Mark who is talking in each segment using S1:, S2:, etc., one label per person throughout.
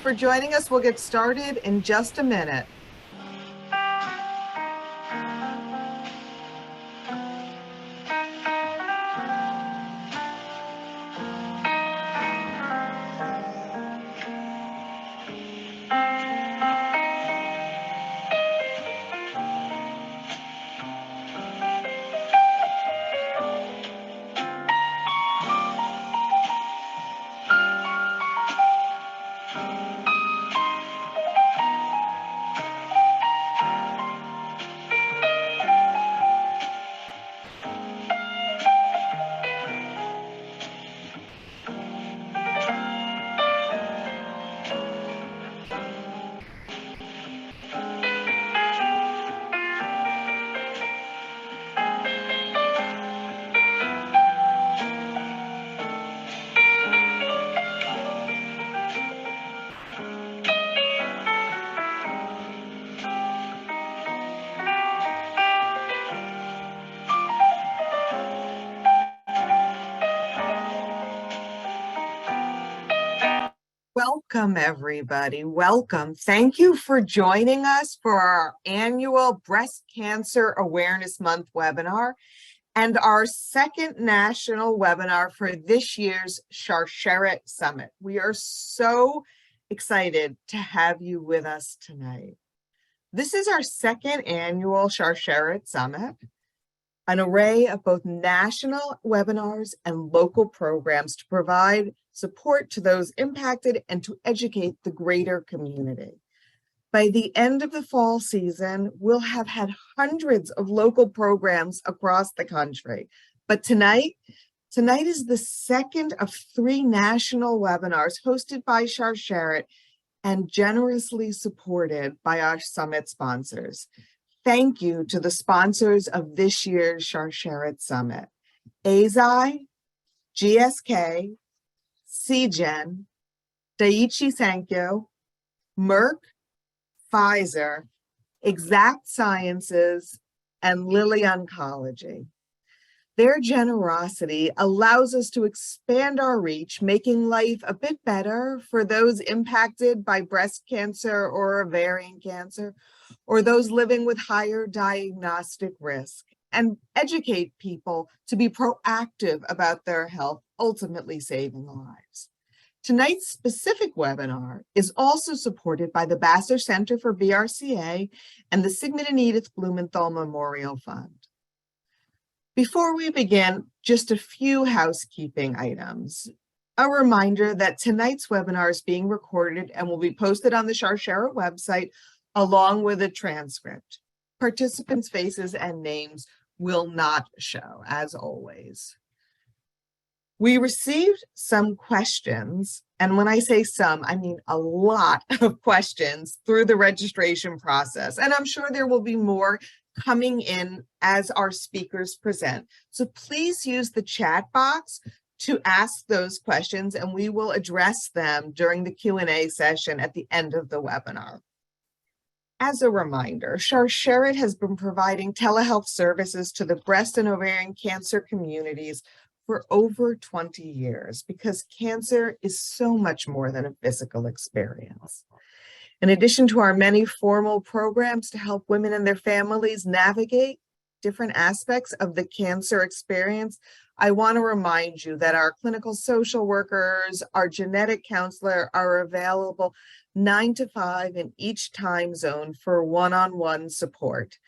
S1: for joining us. We'll get started in just a minute. Welcome, everybody. Welcome. Thank you for joining us for our annual Breast Cancer Awareness Month webinar and our second national webinar for this year's Sharsheret Summit. We are so excited to have you with us tonight. This is our second annual Sharsheret Summit, an array of both national webinars and local programs to provide support to those impacted and to educate the greater community. By the end of the fall season, we'll have had hundreds of local programs across the country. But tonight is the second of 3 national webinars hosted by Sharsheret and generously supported by our summit sponsors. Thank you to the sponsors of this year's Sharsheret Summit: Eisai, GSK, Seagen, Daiichi Sankyo, Merck, Pfizer, Exact Sciences, and Lilly Oncology. Their generosity allows us to expand our reach, making life a bit better for those impacted by breast cancer or ovarian cancer, or those living with higher diagnostic risk, and educate people to be proactive about their health, ultimately saving lives. Tonight's specific webinar is also supported by the Bassler Center for BRCA and the Sigmund and Edith Blumenthal Memorial Fund. Before we begin, just a few housekeeping items. A reminder that tonight's webinar is being recorded and will be posted on the Sharsheret website along with a transcript. Participants' faces and names will not show, as always. We received some questions, and when I say some, I mean a lot of questions through the registration process, and I'm sure there will be more coming in as our speakers present. So please use the chat box to ask those questions, and we will address them during the Q&A session at the end of the webinar. As a reminder, Sharsheret has been providing telehealth services to the breast and ovarian cancer communities for over 20 years because cancer is so much more than a physical experience. In addition to our many formal programs to help women and their families navigate different aspects of the cancer experience, I want to remind you that our clinical social workers, our genetic counselor are available 9 to 5 in each time zone for one-on-one support.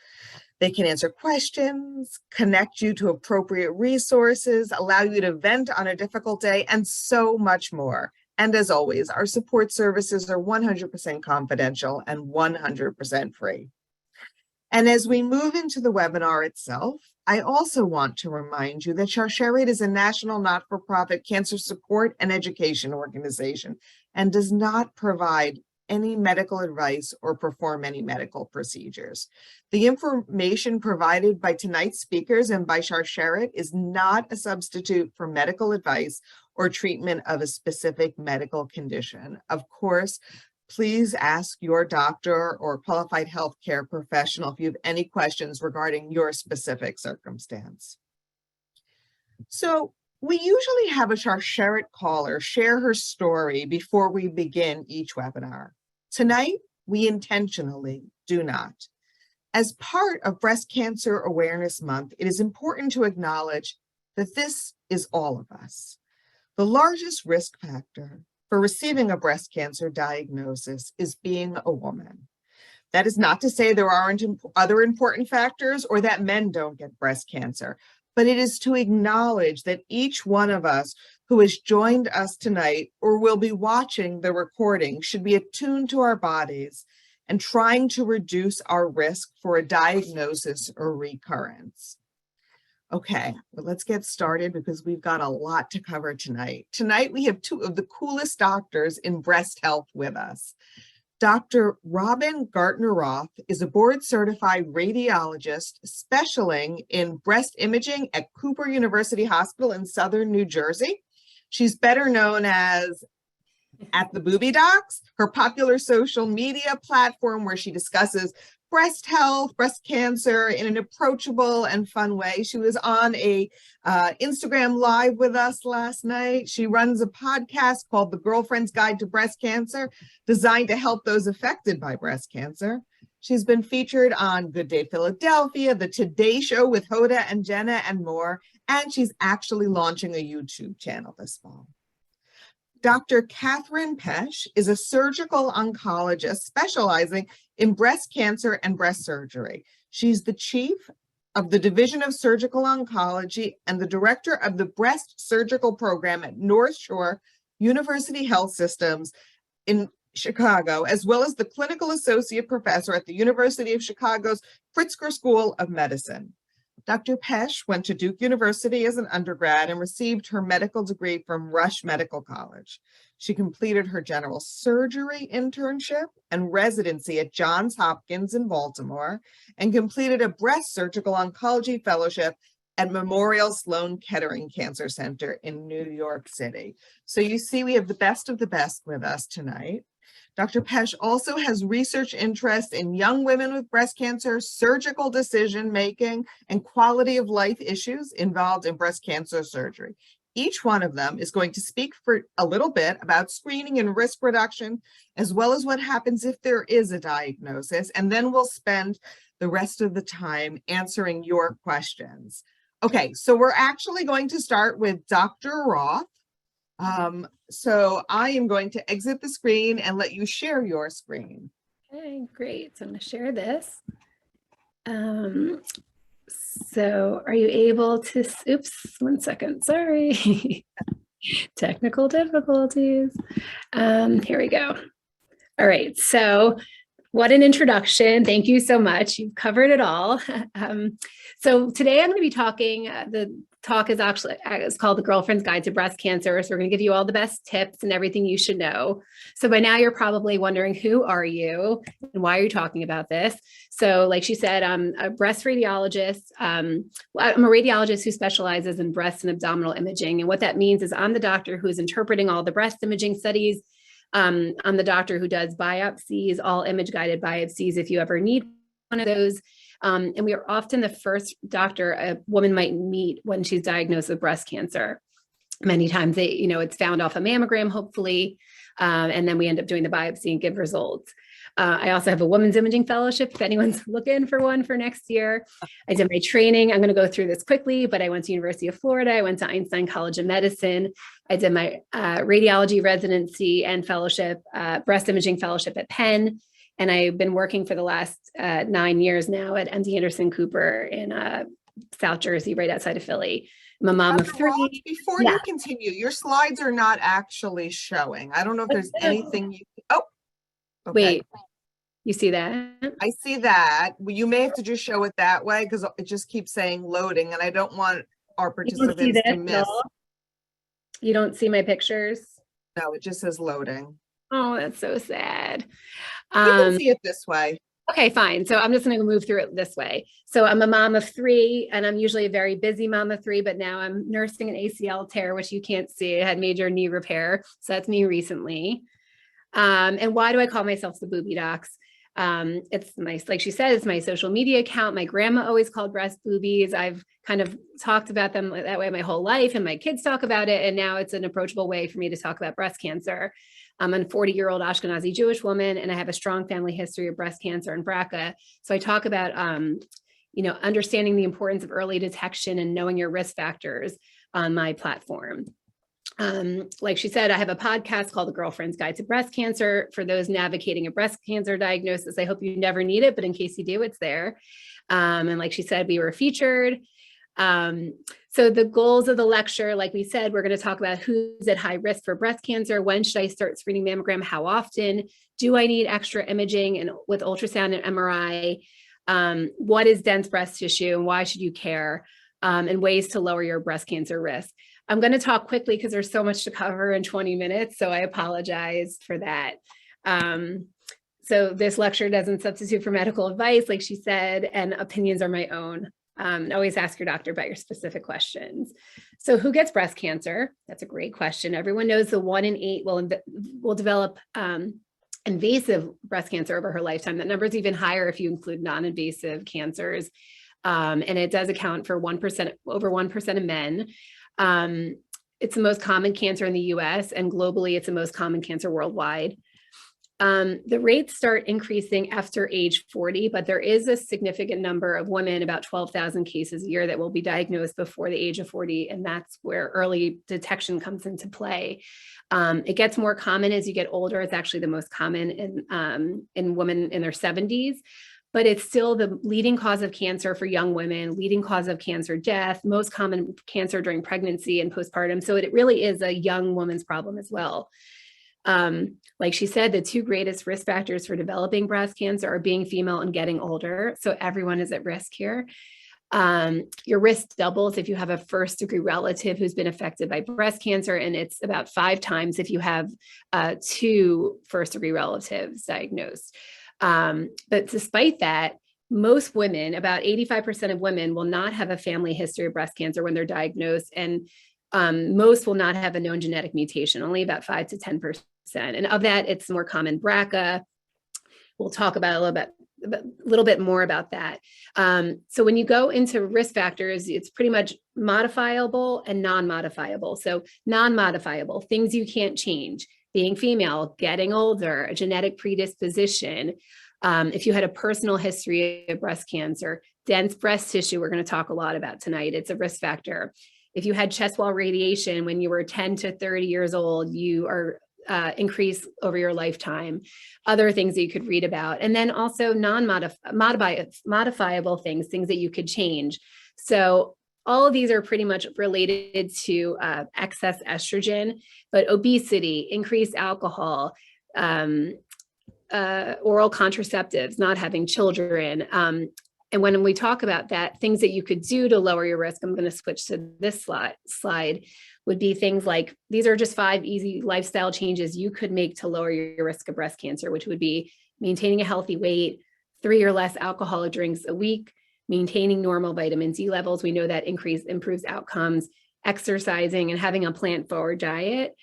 S1: They can answer questions, connect you to appropriate resources, allow you to vent on a difficult day, and so much more. And as always, our support services are 100% confidential and 100% free. And as we move into the webinar itself, I also want to remind you that Sharsheret is a national not-for-profit cancer support and education organization and does not provide any medical advice or perform any medical procedures. The information provided by tonight's speakers and by Sharsheret is not a substitute for medical advice or treatment of a specific medical condition. Of course, please ask your doctor or qualified healthcare professional if you have any questions regarding your specific circumstance. So We usually have a Sharsheret caller share her story before we begin each webinar. Tonight, we intentionally do not. As part of Breast Cancer Awareness Month, it is important to acknowledge that this is all of us. The largest risk factor for receiving a breast cancer diagnosis is being a woman. That is not to say there aren't other important factors or that men don't get breast cancer, but it is to acknowledge that each one of us who has joined us tonight or will be watching the recording should be attuned to our bodies and trying to reduce our risk for a diagnosis or recurrence. Okay, well, let's get started because we've got a lot to cover tonight. Tonight, we have two of the coolest doctors in breast health with us. Dr. Robin Gartner-Roth is a board-certified radiologist specializing in breast imaging at Cooper University Hospital in Southern New Jersey. She's better known as at the Booby Docs, her popular social media platform where she discusses breast health, breast cancer in an approachable and fun way. She was on a Instagram Live with us last night. She runs a podcast called The Girlfriend's Guide to Breast Cancer, designed to help those affected by breast cancer. She's been featured on Good Day Philadelphia, The Today Show with Hoda and Jenna, and more. And she's actually launching a YouTube channel this fall. Dr. Catherine Pesch is a surgical oncologist specializing in breast cancer and breast surgery. She's the chief of the Division of Surgical Oncology and the director of the breast surgical program at North Shore University Health Systems in Chicago, as well as the clinical associate professor at the University of Chicago's Pritzker School of Medicine. Dr. Pesch went to Duke University as an undergrad and received her medical degree from Rush Medical College. She completed her general surgery internship and residency at Johns Hopkins in Baltimore and completed a breast surgical oncology fellowship at Memorial Sloan Kettering Cancer Center in New York City. So you see, we have the best of the best with us tonight. Dr. Pesch also has research interest in young women with breast cancer, surgical decision-making, and quality of life issues involved in breast cancer surgery. Each one of them is going to speak for a little bit about screening and risk reduction, as well as what happens if there is a diagnosis, and then we'll spend the rest of the time answering your questions. Okay, so we're actually going to start with Dr. Roth. So I am going to exit the screen and let you share your screen.
S2: Okay, great. So I'm going to share this. So are you able to, oops, 1 second, sorry. Technical difficulties. Here we go. All right, so what an introduction. Thank you so much. You've covered it all. So today I'm going to be talking, the talk is actually it's called The Girlfriend's Guide to Breast Cancer. So we're going to give you all the best tips and everything you should know. So by now you're probably wondering, who are you and why are you talking about this? So like she said, I'm a breast radiologist. I'm a radiologist who specializes in breast and abdominal imaging. And what that means is I'm the doctor who is interpreting all the breast imaging studies. I'm the doctor who does biopsies, all image guided biopsies, if you ever need one of those. And we are often the first doctor a woman might meet when she's diagnosed with breast cancer. Many times it's found off a mammogram, hopefully, and then we end up doing the biopsy and give results. I also have a women's imaging fellowship if anyone's looking for one for next year. I did my training. I'm going to go through this quickly, but I went to University of Florida. I went to Einstein College of Medicine. I did my radiology residency and fellowship, breast imaging fellowship at Penn. And I've been working for the last 9 years now at MD Anderson Cooper in South Jersey, right outside of Philly. I'm a mom of 3.
S1: Before you continue, your slides are not actually showing. I don't know if there's anything you, oh, okay.
S2: Wait, you see that?
S1: I see that. Well, you may have to just show it that way because it just keeps saying loading and I don't want our participants to miss.
S2: You don't see my pictures?
S1: No, it just says loading.
S2: Oh, that's so sad.
S1: You can see it this way.
S2: Okay, fine. So I'm just going to move through it this way. So I'm a mom of 3, and I'm usually a very busy mom of 3, but now I'm nursing an ACL tear, which you can't see. I had major knee repair. So that's me recently. And why do I call myself the Booby Docs? It's my, like she said, it's my social media account. My grandma always called breast boobies. I've kind of talked about them that way my whole life, and my kids talk about it. And now it's an approachable way for me to talk about breast cancer. I'm a 40-year-old Ashkenazi Jewish woman, and I have a strong family history of breast cancer and BRCA. So I talk about, understanding the importance of early detection and knowing your risk factors on my platform. Like she said, I have a podcast called The Girlfriend's Guide to Breast Cancer for those navigating a breast cancer diagnosis. I hope you never need it, but in case you do, it's there. And like she said, we were featured. So the goals of the lecture, like we said, we're going to talk about who's at high risk for breast cancer. When should I start screening mammogram? How often? Do I need extra imaging and with ultrasound and MRI? What is dense breast tissue and why should you care? And ways to lower your breast cancer risk. I'm going to talk quickly because there's so much to cover in 20 minutes, so I apologize for that. So this lecture doesn't substitute for medical advice, like she said, and opinions are my own. Always ask your doctor about your specific questions. So who gets breast cancer? That's a great question. Everyone knows the 1 in 8 will develop invasive breast cancer over her lifetime. That number is even higher if you include non-invasive cancers. And it does account for 1%, over 1% of men. It's the most common cancer in the US, and globally, it's the most common cancer worldwide. The rates start increasing after age 40, but there is a significant number of women, about 12,000 cases a year, that will be diagnosed before the age of 40, and that's where early detection comes into play. It gets more common as you get older. It's actually the most common in women in their 70s. But it's still the leading cause of cancer for young women, leading cause of cancer death, most common cancer during pregnancy and postpartum. So it really is a young woman's problem as well. Like she said, the 2 greatest risk factors for developing breast cancer are being female and getting older. So everyone is at risk here. Your risk doubles if you have a first-degree relative who's been affected by breast cancer, and it's about 5 times if you have 2 first-degree relatives diagnosed. But despite that, most women, about 85% of women, will not have a family history of breast cancer when they're diagnosed, and most will not have a known genetic mutation, only about 5 to 10%. And of that, it's more common BRCA. We'll talk about a little bit more about that. So when you go into risk factors, it's pretty much modifiable and non-modifiable. So non-modifiable, things you can't change: being female, getting older, a genetic predisposition. If you had a personal history of breast cancer, dense breast tissue, we're going to talk a lot about tonight, it's a risk factor. If you had chest wall radiation when you were 10 to 30 years old, you are increased over your lifetime. Other things that you could read about. And then also modifiable things that you could change. So all of these are pretty much related to excess estrogen, but obesity, increased alcohol, oral contraceptives, not having children. And when we talk about that, things that you could do to lower your risk, I'm going to switch to this slide, would be things like, these are just 5 easy lifestyle changes you could make to lower your risk of breast cancer, which would be maintaining a healthy weight, 3 or less alcoholic drinks a week, maintaining normal vitamin D levels. We know that improves outcomes, exercising, and having a plant-forward diet.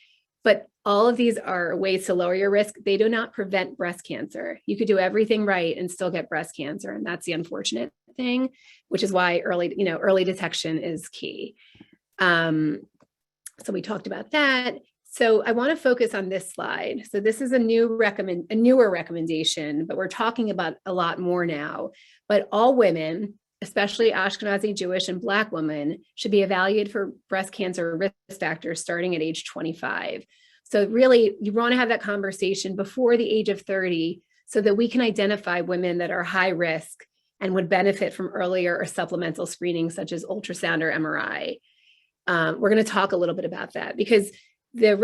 S2: But all of these are ways to lower your risk. They do not prevent breast cancer. You could do everything right and still get breast cancer. And that's the unfortunate thing, which is why early detection is key. So we talked about that. So I want to focus on this slide. So this is a newer recommendation, but we're talking about a lot more now. But all women, especially Ashkenazi Jewish and Black women, should be evaluated for breast cancer risk factors starting at age 25. So really, you want to have that conversation before the age of 30 so that we can identify women that are high risk and would benefit from earlier or supplemental screening, such as ultrasound or MRI. We're going to talk a little bit about that because the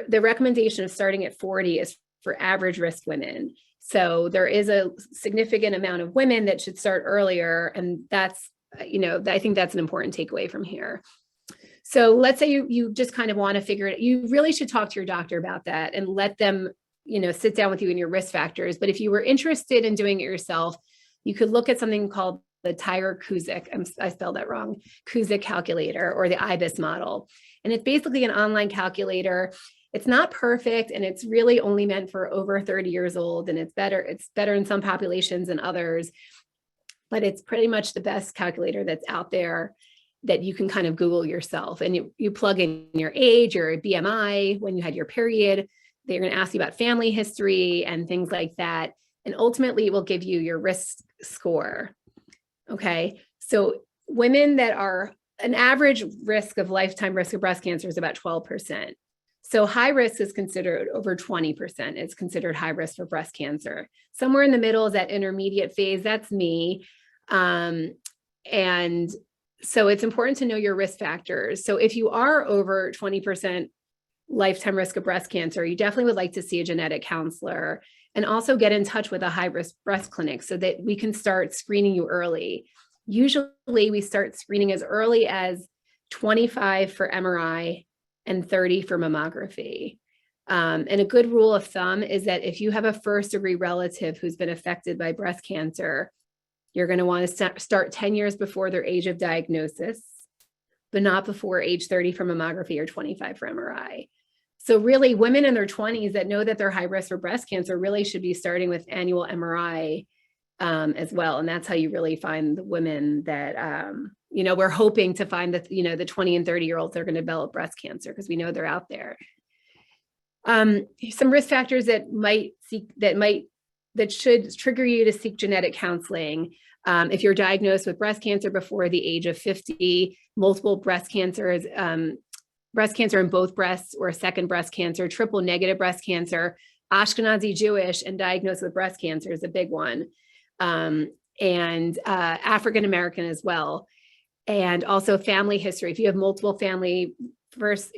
S2: recommendation of starting at 40 is for average risk women. So there is a significant amount of women that should start earlier. And that's, I think that's an important takeaway from here. So let's say you just kind of want to figure it out. You really should talk to your doctor about that and let them, sit down with you in your risk factors. But if you were interested in doing it yourself, you could look at something called the Tyrer-Cuzick, I spelled that wrong, Cuzick calculator, or the IBIS model. And it's basically an online calculator. It's not perfect, and it's really only meant for over 30 years old, and it's better in some populations than others, but it's pretty much the best calculator that's out there that you can kind of Google yourself. And you plug in your age, your BMI, when you had your period. They're going to ask you about family history and things like that. And ultimately, it will give you your risk score. Okay. So women that are an average risk of lifetime risk of breast cancer is about 12%. So high risk is considered over 20%. It's considered high risk for breast cancer. Somewhere in the middle is that intermediate phase. That's me. And so it's important to know your risk factors. So if you are over 20% lifetime risk of breast cancer, you definitely would like to see a genetic counselor, and also get in touch with a high-risk breast clinic so that we can start screening you early. Usually we start screening as early as 25 for MRI and 30 for mammography. And a good rule of thumb is that if you have a first-degree relative who's been affected by breast cancer, you're going to want to start 10 years before their age of diagnosis, but not before age 30 for mammography or 25 for MRI. So really, women in their 20s that know that they're high risk for breast cancer really should be starting with annual MRI as well. And that's how you really find the women that, we're hoping to find that, the 20 and 30-year-olds that are going to develop breast cancer, because we know they're out there. Some risk factors that should trigger you to seek genetic counseling. If you're diagnosed with breast cancer before the age of 50, multiple breast cancers, breast cancer in both breasts or a second breast cancer, triple negative breast cancer, Ashkenazi Jewish and diagnosed with breast cancer is a big one, and African American as well. And also family history. If you have multiple family members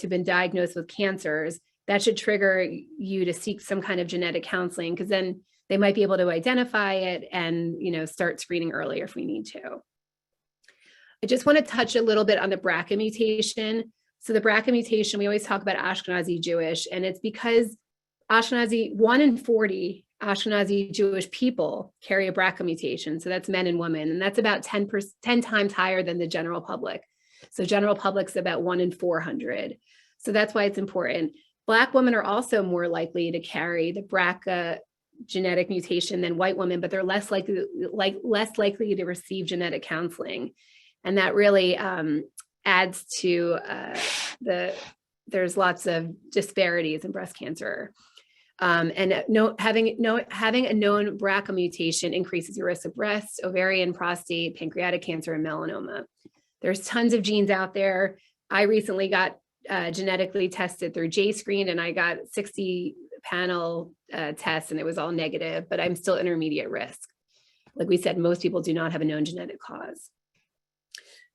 S2: who've been diagnosed with cancers, that should trigger you to seek some kind of genetic counseling, because then they might be able to identify it and, start screening earlier if we need to. I just want to touch a little bit on the BRCA mutation. So the BRCA mutation, we always talk about Ashkenazi Jewish, and it's because 1 in 40 Ashkenazi Jewish people carry a BRCA mutation. So that's men and women, and that's about 10 times higher than the general public. So general public's about 1 in 400. So that's why it's important. Black women are also more likely to carry the BRCA genetic mutation than white women, but they're less likely to receive genetic counseling. And that really adds to there's lots of disparities in breast cancer. Having a known BRCA mutation increases your risk of breast, ovarian, prostate, pancreatic cancer, and melanoma. There's tons of genes out there. I recently got genetically tested through JScreen, and I got 60 panel tests, and it was all negative, but I'm still intermediate risk. Like we said, most people do not have a known genetic cause.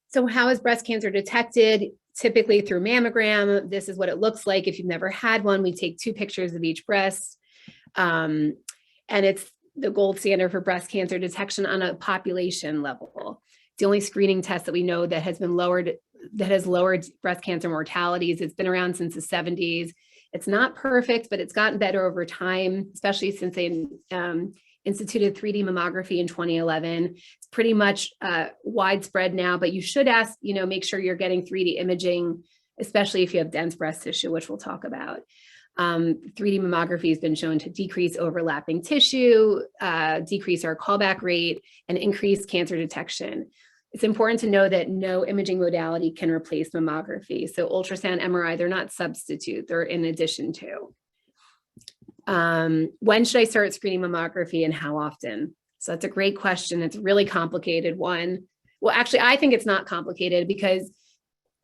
S2: So how is breast cancer detected? Typically through mammogram. This is what it looks like. If you've never had one, we take 2 pictures of each breast. And it's the gold standard for breast cancer detection on a population level. It's the only screening test that we know that has lowered breast cancer mortalities. It's been around since the 70s. It's not perfect, but it's gotten better over time, especially since they instituted 3D mammography in 2011. It's pretty much widespread now, but you should make sure you're getting 3D imaging, especially if you have dense breast tissue, which we'll talk about. 3D mammography has been shown to decrease overlapping tissue, decrease our callback rate, and increase cancer detection. It's important to know that no imaging modality can replace mammography. So ultrasound, MRI, they're not substitute, they're in addition to. When should I start screening mammography and how often? So that's a great question. It's a really complicated one. Well, actually, I think it's not complicated because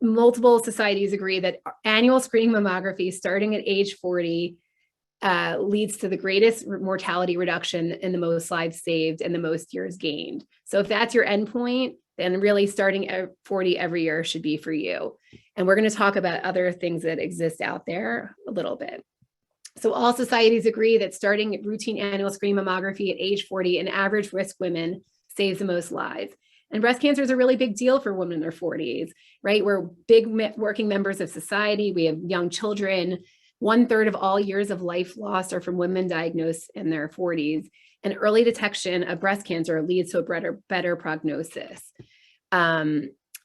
S2: multiple societies agree that annual screening mammography starting at age 40 leads to the greatest mortality reduction and the most lives saved and the most years gained. So if that's your endpoint, then really starting at 40 every year should be for you. And we're going to talk about other things that exist out there a little bit. So all societies agree that starting routine annual screening mammography at age 40 in average risk women saves the most lives. And breast cancer is a really big deal for women in their 40s, right? We're big working members of society. We have young children. 1/3 of all years of life lost are from women diagnosed in their 40s. And early detection of breast cancer leads to a better prognosis.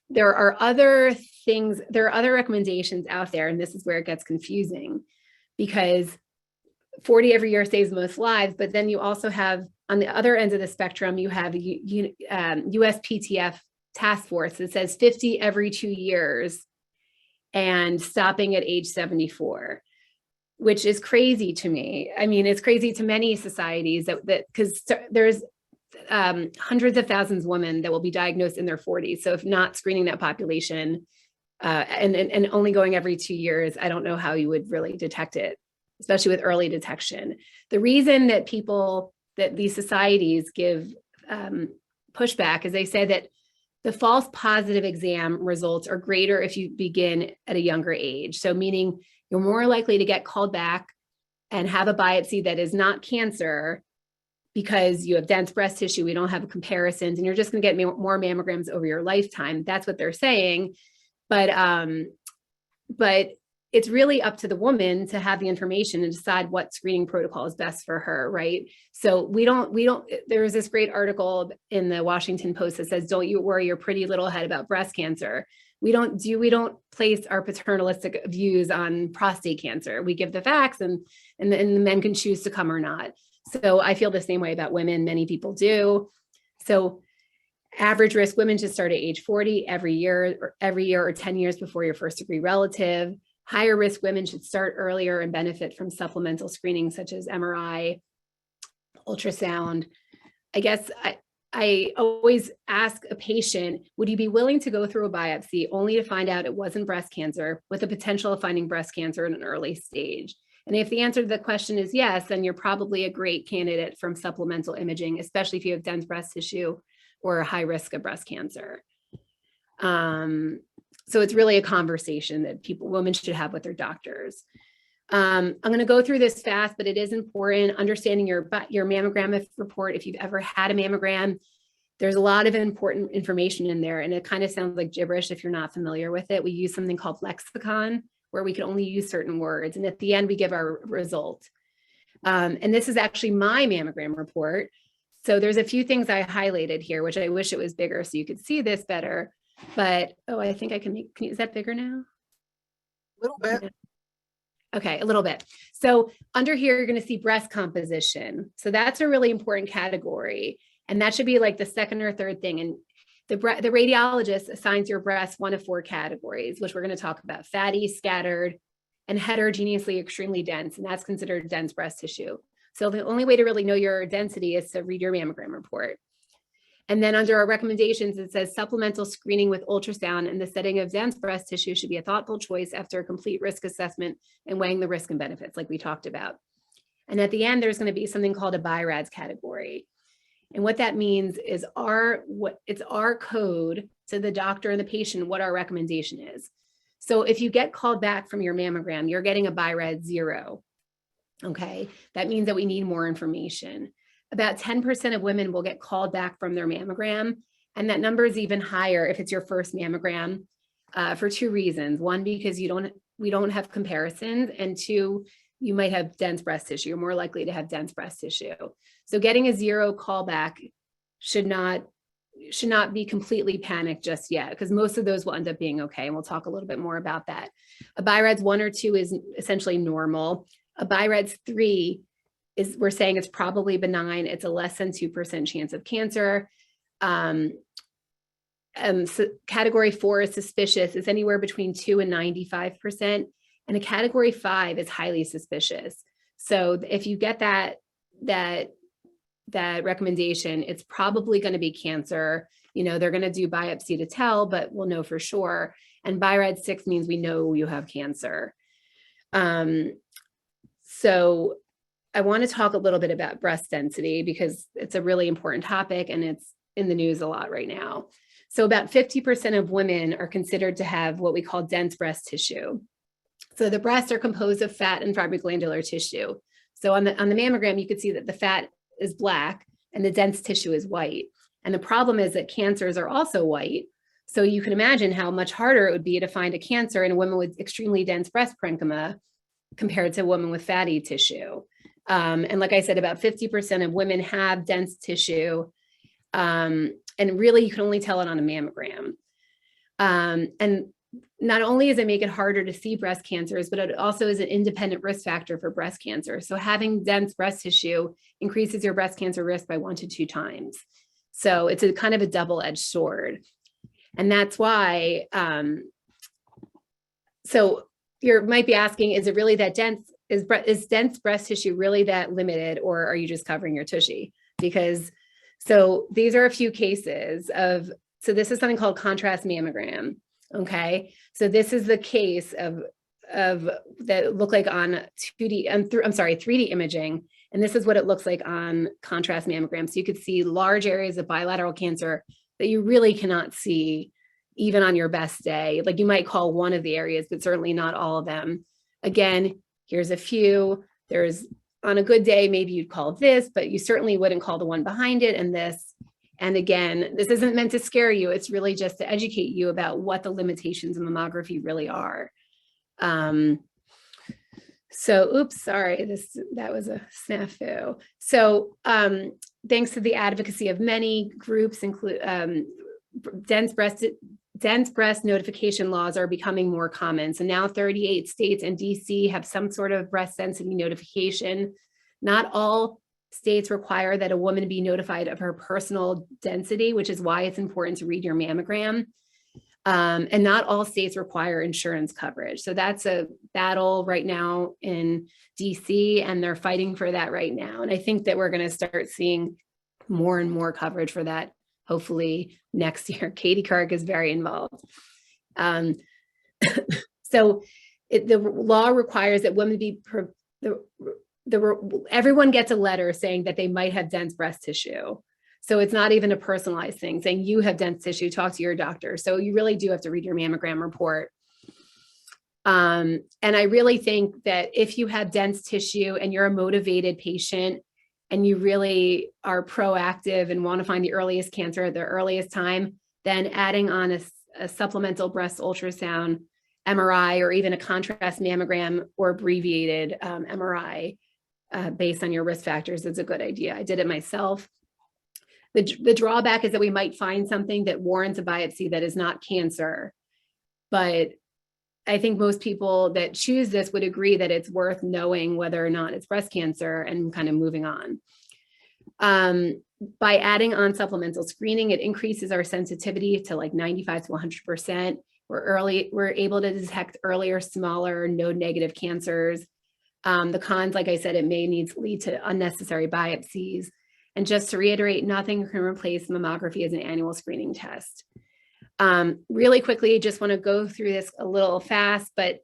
S2: There are other things, there are other recommendations out there, and this is where it gets confusing, because 40 every year saves most lives, but then you also have, on the other end of the spectrum, you have USPTF task force that says 50 every 2 years and stopping at age 74, which is crazy to me. I mean, it's crazy to many societies that because there's hundreds of thousands of women that will be diagnosed in their 40s. So if not screening that population and only going every 2 years, I don't know how you would really detect it, especially with early detection. The reason that these societies give pushback is they say that the false positive exam results are greater if you begin at a younger age. So meaning you're more likely to get called back and have a biopsy that is not cancer because you have dense breast tissue, we don't have comparisons, and you're just going to get more mammograms over your lifetime. That's what they're saying. But it's really up to the woman to have the information and decide what screening protocol is best for her, right? So there was this great article in the Washington Post that says, don't you worry your pretty little head about breast cancer. We don't place our paternalistic views on prostate cancer. We give the facts and the men can choose to come or not. So I feel the same way about women. Many people do. So average risk women should start at age 40 every year or 10 years before your first degree relative. Higher risk women should start earlier and benefit from supplemental screening such as MRI, ultrasound. I guess I always ask a patient, would you be willing to go through a biopsy only to find out it wasn't breast cancer with the potential of finding breast cancer in an early stage? And if the answer to the question is yes, then you're probably a great candidate from supplemental imaging, especially if you have dense breast tissue or a high risk of breast cancer. So it's really a conversation that women should have with their doctors. I'm going to go through this fast, but it is important understanding your mammogram report. If you've ever had a mammogram, there's a lot of important information in there, and it kind of sounds like gibberish if you're not familiar with it. We use something called lexicon, where we can only use certain words, and at the end we give our result. And this is actually my mammogram report. So there's a few things I highlighted here, which I wish it was bigger so you could see this better. But I think I can is that bigger now?
S1: A little bit.
S2: Okay, a little bit. So under here, you're going to see breast composition. So that's a really important category. And that should be like the second or third thing. And the radiologist assigns your breast one of 4 categories, which we're going to talk about: fatty, scattered, and heterogeneously extremely dense. And that's considered dense breast tissue. So the only way to really know your density is to read your mammogram report. And then under our recommendations, it says supplemental screening with ultrasound in the setting of dense breast tissue should be a thoughtful choice after a complete risk assessment and weighing the risk and benefits like we talked about. And at the end, there's going to be something called a BI-RADS category. And what that means is it's our code to the doctor and the patient what our recommendation is. So if you get called back from your mammogram, you're getting a BI-RADS 0. Okay, that means that we need more information. About 10% of women will get called back from their mammogram. And that number is even higher if it's your first mammogram for 2 reasons. One, because we don't have comparisons. And 2, you might have dense breast tissue. You're more likely to have dense breast tissue. So getting a 0 callback should not be completely panicked just yet, because most of those will end up being okay. And we'll talk a little bit more about that. A BI-RADS 1 or 2 is essentially normal. A BI-RADS 3 we're saying it's probably benign. It's a less than 2% chance of cancer. So category 4 is suspicious. It's anywhere between 2 and 95%. And a category 5 is highly suspicious. So if you get that recommendation, it's probably going to be cancer. They're going to do biopsy to tell, but we'll know for sure. And BI-RADS 6 means we know you have cancer. So I want to talk a little bit about breast density because it's a really important topic and it's in the news a lot right now. So about 50% of women are considered to have what we call dense breast tissue. So the breasts are composed of fat and fibroglandular tissue. So on the mammogram, you could see that the fat is black and the dense tissue is white. And the problem is that cancers are also white. So you can imagine how much harder it would be to find a cancer in a woman with extremely dense breast parenchyma compared to a woman with fatty tissue. And like I said, about 50% of women have dense tissue. And really, you can only tell it on a mammogram. And not only does it make it harder to see breast cancers, but it also is an independent risk factor for breast cancer. So having dense breast tissue increases your breast cancer risk by 1 to 2 times. So it's a kind of a double-edged sword. And that's why, so you might be asking, is it really that dense? Is dense breast tissue really that limited, or are you just covering your tushy? Because, so these are a few cases of, so this is something called contrast mammogram. Okay, so this is the case of that look like on 2D, I'm sorry, 3D imaging. And this is what it looks like on contrast mammogram. So you could see large areas of bilateral cancer that you really cannot see even on your best day. Like you might call one of the areas, but certainly not all of them. Again, here's a few. There's, on a good day, maybe you'd call this, but you certainly wouldn't call the one behind it and this. And again, this isn't meant to scare you. It's really just to educate you about what the limitations of mammography really are. So, oops, sorry, that was a snafu. So thanks to the advocacy of many groups, include dense breast notification laws are becoming more common. So now 38 states and DC have some sort of breast density notification. Not all states require that a woman be notified of her personal density, which is why it's important to read your mammogram. And not all states require insurance coverage. So that's a battle right now in DC, and they're fighting for that right now. And I think that we're going to start seeing more and more coverage for that, hopefully next year. Katie Karg is very involved. So the law requires that women be, everyone gets a letter saying that they might have dense breast tissue. So it's not even a personalized thing saying you have dense tissue, talk to your doctor. So you really do have to read your mammogram report. And I really think that if you have dense tissue and you're a motivated patient and you really are proactive and want to find the earliest cancer at the earliest time, then adding on a supplemental breast ultrasound, MRI, or even a contrast mammogram or abbreviated MRI based on your risk factors is a good idea. I did it myself. The drawback is that we might find something that warrants a biopsy that is not cancer, but I think most people that choose this would agree that it's worth knowing whether or not it's breast cancer and kind of moving on. By adding on supplemental screening, it increases our sensitivity to like 95 to 100%. We're able to detect earlier, smaller, node-negative cancers. The cons, like I said, it may lead to unnecessary biopsies. And just to reiterate, nothing can replace mammography as an annual screening test. Really quickly, just want to go through this a little fast, but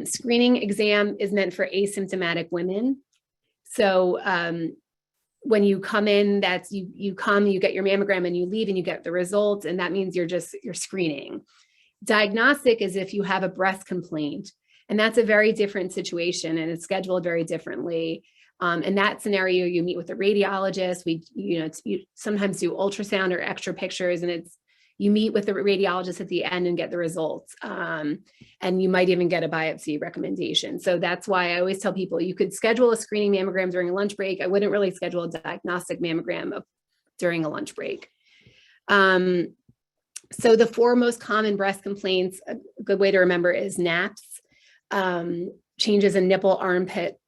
S2: screening exam is meant for asymptomatic women. So when you come in, that's you come, you get your mammogram and you leave and you get the results, and that means you're screening. Diagnostic is if you have a breast complaint, and that's a very different situation and it's scheduled very differently. In that scenario, you meet with a radiologist. You sometimes do ultrasound or extra pictures, and you meet with the radiologist at the end and get the results. And you might even get a biopsy recommendation. So that's why I always tell people you could schedule a screening mammogram during a lunch break. I wouldn't really schedule a diagnostic mammogram during a lunch break. So the 4 most common breast complaints, a good way to remember is NAPS, changes in nipple, armpit,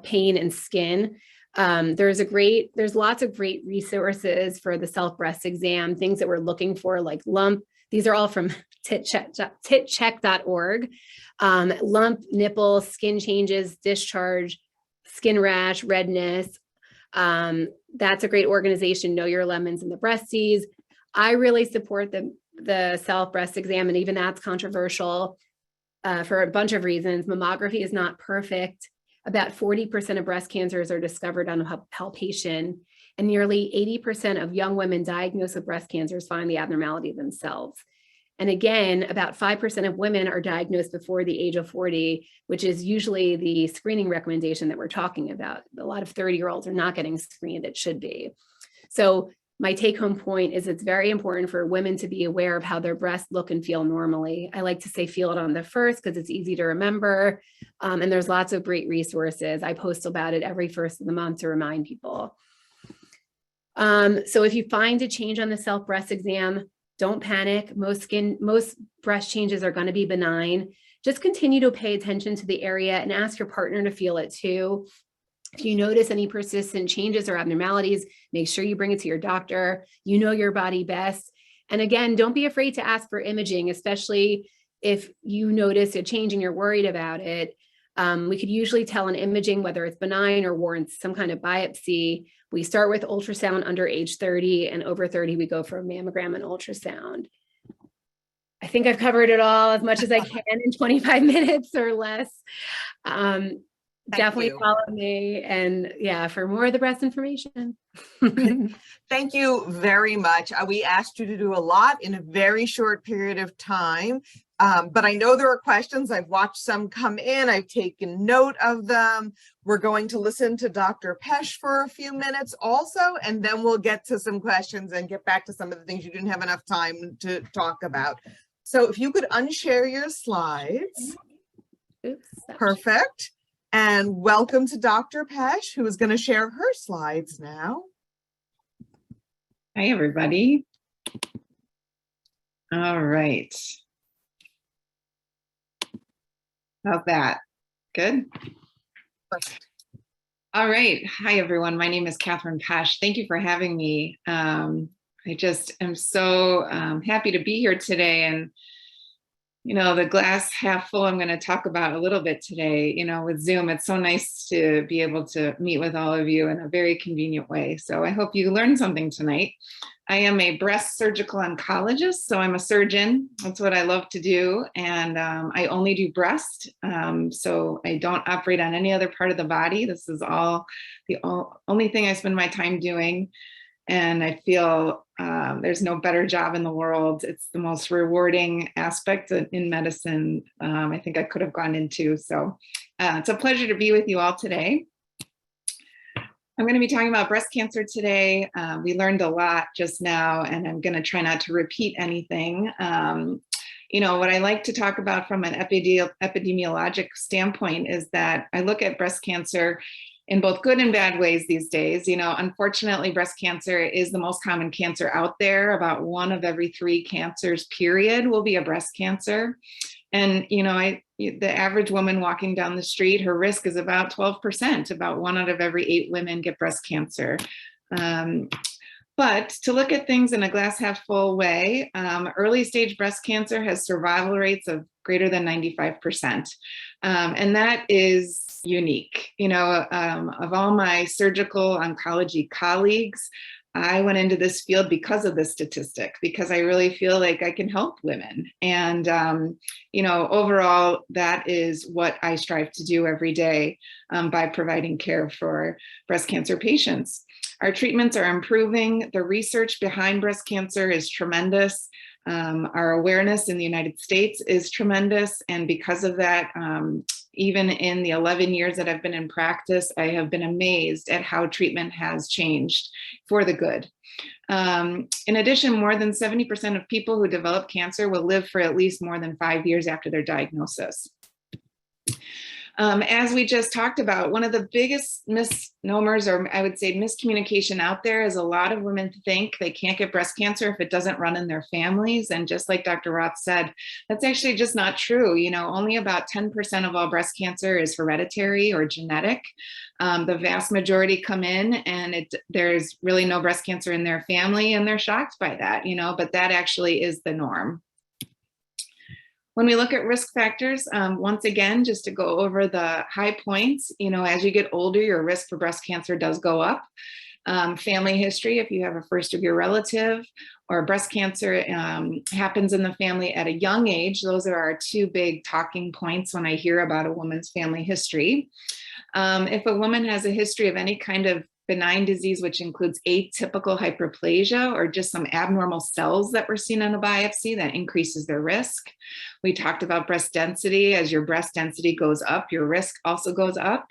S2: pain, and skin. There's lots of great resources for the self breast exam, things that we're looking for, like lump. These are all from titcheck.org. Lump, nipple, skin changes, discharge, skin rash, redness. That's a great organization, Know Your Lemons and the Breasties. I really support the self breast exam, and even that's controversial for a bunch of reasons. Mammography is not perfect. About 40% of breast cancers are discovered on palpation, and nearly 80% of young women diagnosed with breast cancers find the abnormality themselves. And again, about 5% of women are diagnosed before the age of 40, which is usually the screening recommendation that we're talking about. A lot of 30-year-olds are not getting screened. It should be. So my take-home point is it's very important for women to be aware of how their breasts look and feel normally. I like to say feel it on the first because it's easy to remember. And there's lots of great resources. I post about it every first of the month to remind people. So if you find a change on the self breast exam, Don't panic. Most breast changes are going to be benign. Just continue to pay attention to the area and ask your partner to feel it too. If you notice any persistent changes or abnormalities, make sure you bring it to your doctor. You know your body best. And again, don't be afraid to ask for imaging, especially if you notice a change and you're worried about it. We could usually tell in imaging whether it's benign or warrants some kind of biopsy. We start with ultrasound under age 30, and over 30, we go for a mammogram and ultrasound. I think I've covered it all as much as I can in 25 minutes or less. Definitely follow me, and yeah, for more of the breast information.
S1: Thank you very much. We asked you to do a lot in a very short period of time, but I know there are questions. I've watched some come in. I've taken note of them. We're going to listen to Dr. Pesh for a few minutes also, and then we'll get to some questions and get back to some of the things you didn't have enough time to talk about. So if you could unshare your slides.
S2: Oops.
S1: Perfect. And welcome to Dr. Pesh, who is going to share her slides now.
S3: Hi, everybody. All right. How's that? Good?
S1: Perfect.
S3: All right. Hi, everyone. My name is Catherine Pesh. Thank you for having me. I just am so happy to be here today. And you know, the glass half full, I'm going to talk about a little bit today, you know, with Zoom. It's so nice to be able to meet with all of you in a very convenient way. So I hope you learned something tonight. I am a breast surgical oncologist, so I'm a surgeon. That's what I love to do. And I only do breast. So I don't operate on any other part of the body. This is all the only thing I spend my time doing. And I feel there's no better job in the world. It's the most rewarding aspect in medicine I think I could have gone into. So it's a pleasure to be with you all today. I'm going to be talking about breast cancer today. We learned a lot just now, and I'm going to try not to repeat anything. You know, what I like to talk about from an epidemiologic standpoint is that I look at breast cancer in both good and bad ways these days. You know, unfortunately, breast cancer is the most common cancer out there. About 1 of every 3 cancers, period, will be a breast cancer. And, you know, the average woman walking down the street, her risk is about 12%. About 1 out of every 8 women get breast cancer. But to look at things in a glass half full way, early stage breast cancer has survival rates of greater than 95%. And that is unique. You know, of all my surgical oncology colleagues, I went into this field because of this statistic, because I really feel like I can help women. And, you know, overall, that is what I strive to do every day by providing care for breast cancer patients. Our treatments are improving. The research behind breast cancer is tremendous. Our awareness in the United States is tremendous. And because of that, even in the 11 years that I've been in practice, I have been amazed at how treatment has changed for the good. In addition, more than 70% of people who develop cancer will live for at least more than 5 years after their diagnosis. As we just talked about, one of the biggest misnomers, or I would say miscommunication out there, is a lot of women think they can't get breast cancer if it doesn't run in their families. And just like Dr. Roth said, that's actually just not true. You know, only about 10% of all breast cancer is hereditary or genetic. The vast majority come in and there's really no breast cancer in their family, and they're shocked by that, you know, but that actually is the norm. When we look at risk factors, once again, just to go over the high points, you know, as you get older, your risk for breast cancer does go up. Family history, if you have a first-degree relative or breast cancer happens in the family at a young age, those are our 2 big talking points when I hear about a woman's family history. If a woman has a history of any kind of benign disease, which includes atypical hyperplasia or just some abnormal cells that were seen on a biopsy, that increases their risk. We talked about breast density. As your breast density goes up, your risk also goes up.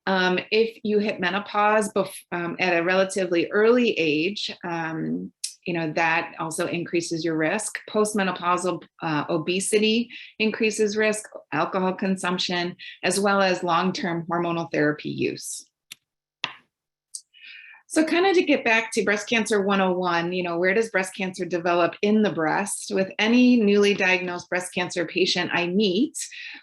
S3: If you hit menopause at a relatively early age, you know, that also increases your risk. Postmenopausal obesity increases risk, alcohol consumption, as well as long-term hormonal therapy use. So kind of to get back to breast cancer 101, where does breast cancer develop in the breast? With any newly diagnosed breast cancer patient I meet,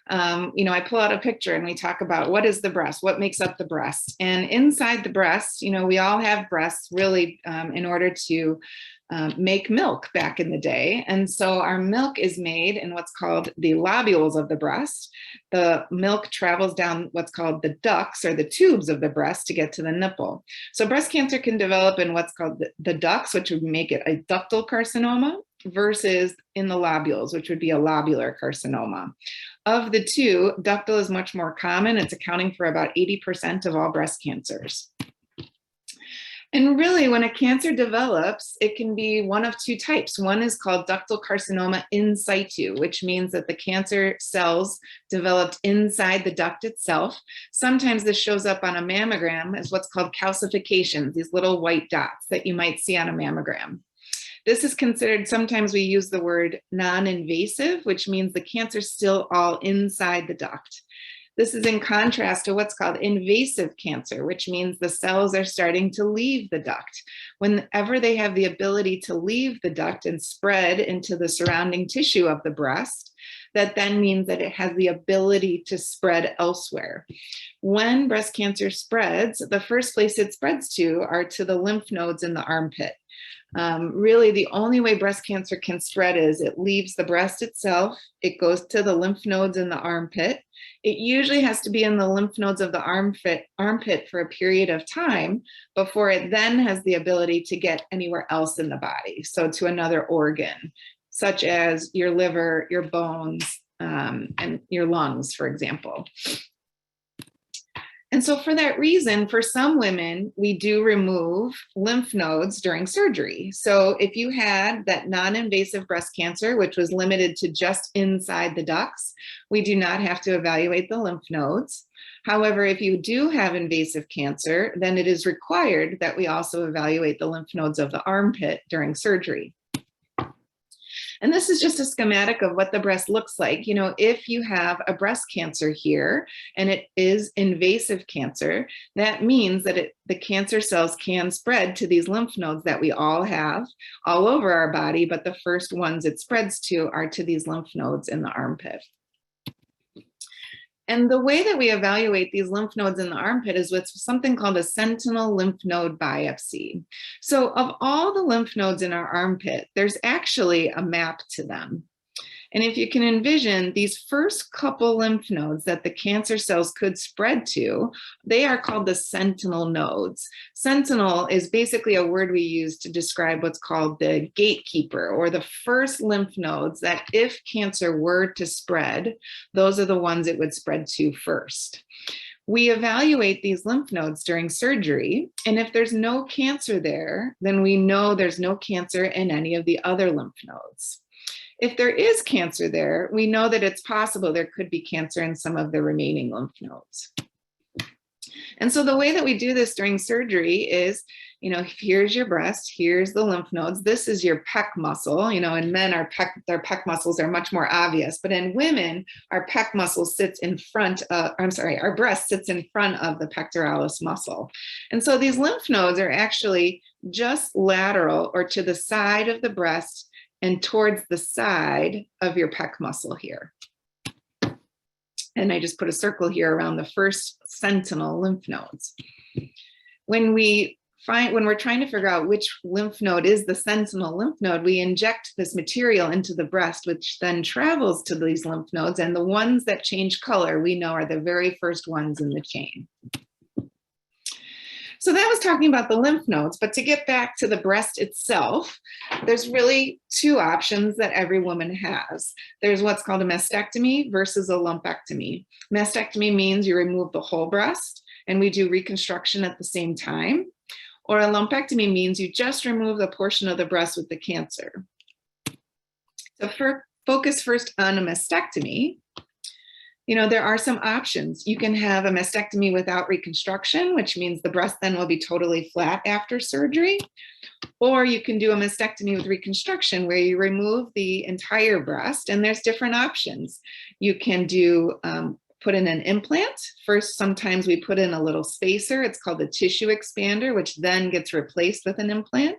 S3: I pull out a picture and we talk about what is the breast, what makes up the breast. And inside the breast, we all have breasts really in order to make milk back in the day. And so our milk is made in what's called the lobules of the breast. The milk travels down what's called the ducts or the tubes of the breast to get to the nipple. So breast cancer can develop in what's called the ducts, which would make it a ductal carcinoma, versus in the lobules, which would be a lobular carcinoma. Of the two, ductal is much more common. It's accounting for about 80% of all breast cancers. And really, when a cancer develops, it can be one of two types. One is called ductal carcinoma in situ, which means that the cancer cells developed inside the duct itself. Sometimes this shows up on a mammogram as what's called calcifications, these little white dots that you might see on a mammogram. This is considered, sometimes we use the word non-invasive, which means the cancer's still all inside the duct. This is in contrast to what's called invasive cancer, which means the cells are starting to leave the duct. Whenever they have the ability to leave the duct and spread into the surrounding tissue of the breast, that then means that it has the ability to spread elsewhere. When breast cancer spreads, the first place it spreads to are to the lymph nodes in the armpit. Really, the only way breast cancer can spread is it leaves the breast itself, it goes to the lymph nodes in the armpit. It usually has to be in the lymph nodes of the armpit for a period of time before it then has the ability to get anywhere else in the body, so to another organ, such as your liver, your bones, and your lungs, for example. And so for that reason, for some women, we do remove lymph nodes during surgery. So if you had that non-invasive breast cancer, which was limited to just inside the ducts, we do not have to evaluate the lymph nodes. However, if you do have invasive cancer, then it is required that we also evaluate the lymph nodes of the armpit during surgery. And this is just a schematic of what the breast looks like. If you have a breast cancer here and it is invasive cancer, that means that the cancer cells can spread to these lymph nodes that we all have all over our body, but the first ones it spreads to are to these lymph nodes in the armpit. And the way that we evaluate these lymph nodes in the armpit is with something called a sentinel lymph node biopsy. So of all the lymph nodes in our armpit, there's actually a map to them. And if you can envision these first couple lymph nodes that the cancer cells could spread to, they are called the sentinel nodes. Sentinel is basically a word we use to describe what's called the gatekeeper, or the first lymph nodes that if cancer were to spread, those are the ones it would spread to first. We evaluate these lymph nodes during surgery, and if there's no cancer there, then we know there's no cancer in any of the other lymph nodes. If there is cancer there, we know that it's possible there could be cancer in some of the remaining lymph nodes. And so the way that we do this during surgery is, here's your breast, here's the lymph nodes, this is your pec muscle. In men, their pec muscles are much more obvious, but in women, our pec muscle sits in front of, our breast sits in front of the pectoralis muscle. And so these lymph nodes are actually just lateral or to the side of the breast and towards the side of your pec muscle here. And I just put a circle here around the first sentinel lymph nodes. When we're trying to figure out which lymph node is the sentinel lymph node, we inject this material into the breast, which then travels to these lymph nodes, and the ones that change color we know are the very first ones in the chain. So that was talking about the lymph nodes, but to get back to the breast itself, there's really two options that every woman has. There's what's called a mastectomy versus a lumpectomy. Mastectomy means you remove the whole breast and we do reconstruction at the same time. Or a lumpectomy means you just remove the portion of the breast with the cancer. So focus first on a mastectomy. There are some options. You can have a mastectomy without reconstruction, which means the breast then will be totally flat after surgery. Or you can do a mastectomy with reconstruction where you remove the entire breast, and there's different options. You can do put in an implant. First, sometimes we put in a little spacer. It's called a tissue expander, which then gets replaced with an implant.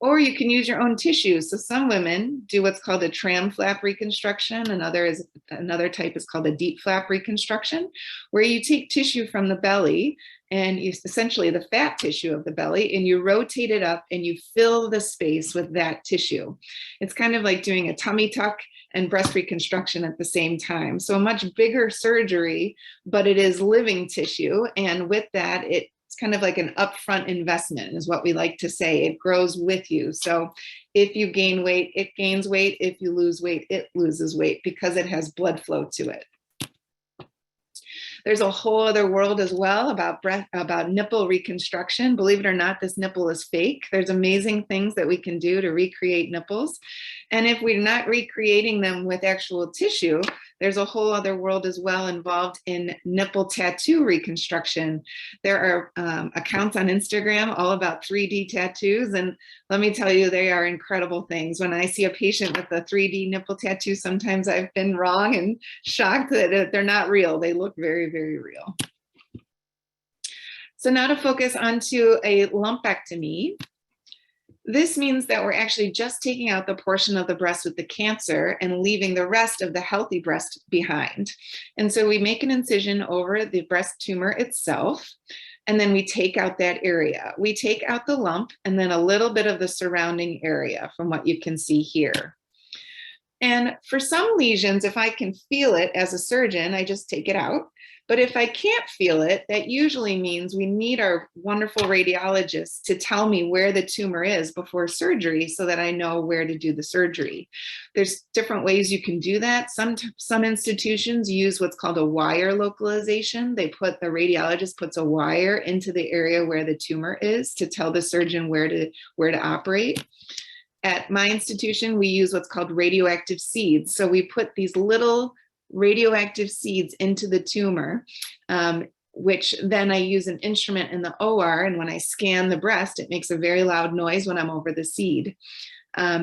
S3: Or you can use your own tissue. So some women do what's called a tram flap reconstruction. Another type is called a deep flap reconstruction, where you take tissue from the belly and you essentially the fat tissue of the belly, and you rotate it up and you fill the space with that tissue. It's kind of like doing a tummy tuck and breast reconstruction at the same time. So a much bigger surgery, but it is living tissue. And with that, it's kind of like an upfront investment is what we like to say. It grows with you. So if you gain weight, it gains weight. If you lose weight, it loses weight because it has blood flow to it. There's a whole other world as well about nipple reconstruction. Believe it or not, this nipple is fake. There's amazing things that we can do to recreate nipples. And if we're not recreating them with actual tissue, there's a whole other world as well involved in nipple tattoo reconstruction. There are accounts on Instagram all about 3D tattoos. And let me tell you, they are incredible things. When I see a patient with a 3D nipple tattoo, sometimes I've been wrong and shocked that they're not real. They look very, very real. So now to focus onto a lumpectomy. This means that we're actually just taking out the portion of the breast with the cancer and leaving the rest of the healthy breast behind. And so we make an incision over the breast tumor itself, and then we take out that area. We take out the lump and then a little bit of the surrounding area from what you can see here. And for some lesions, if I can feel it as a surgeon, I just take it out. But if I can't feel it, that usually means we need our wonderful radiologists to tell me where the tumor is before surgery so that I know where to do the surgery. There's different ways you can do that. Some institutions use what's called a wire localization. The radiologist puts a wire into the area where the tumor is to tell the surgeon where to operate. At my institution, we use what's called radioactive seeds. So we put these little radioactive seeds into the tumor, which then I use an instrument in the OR. And when I scan the breast, it makes a very loud noise when I'm over the seed.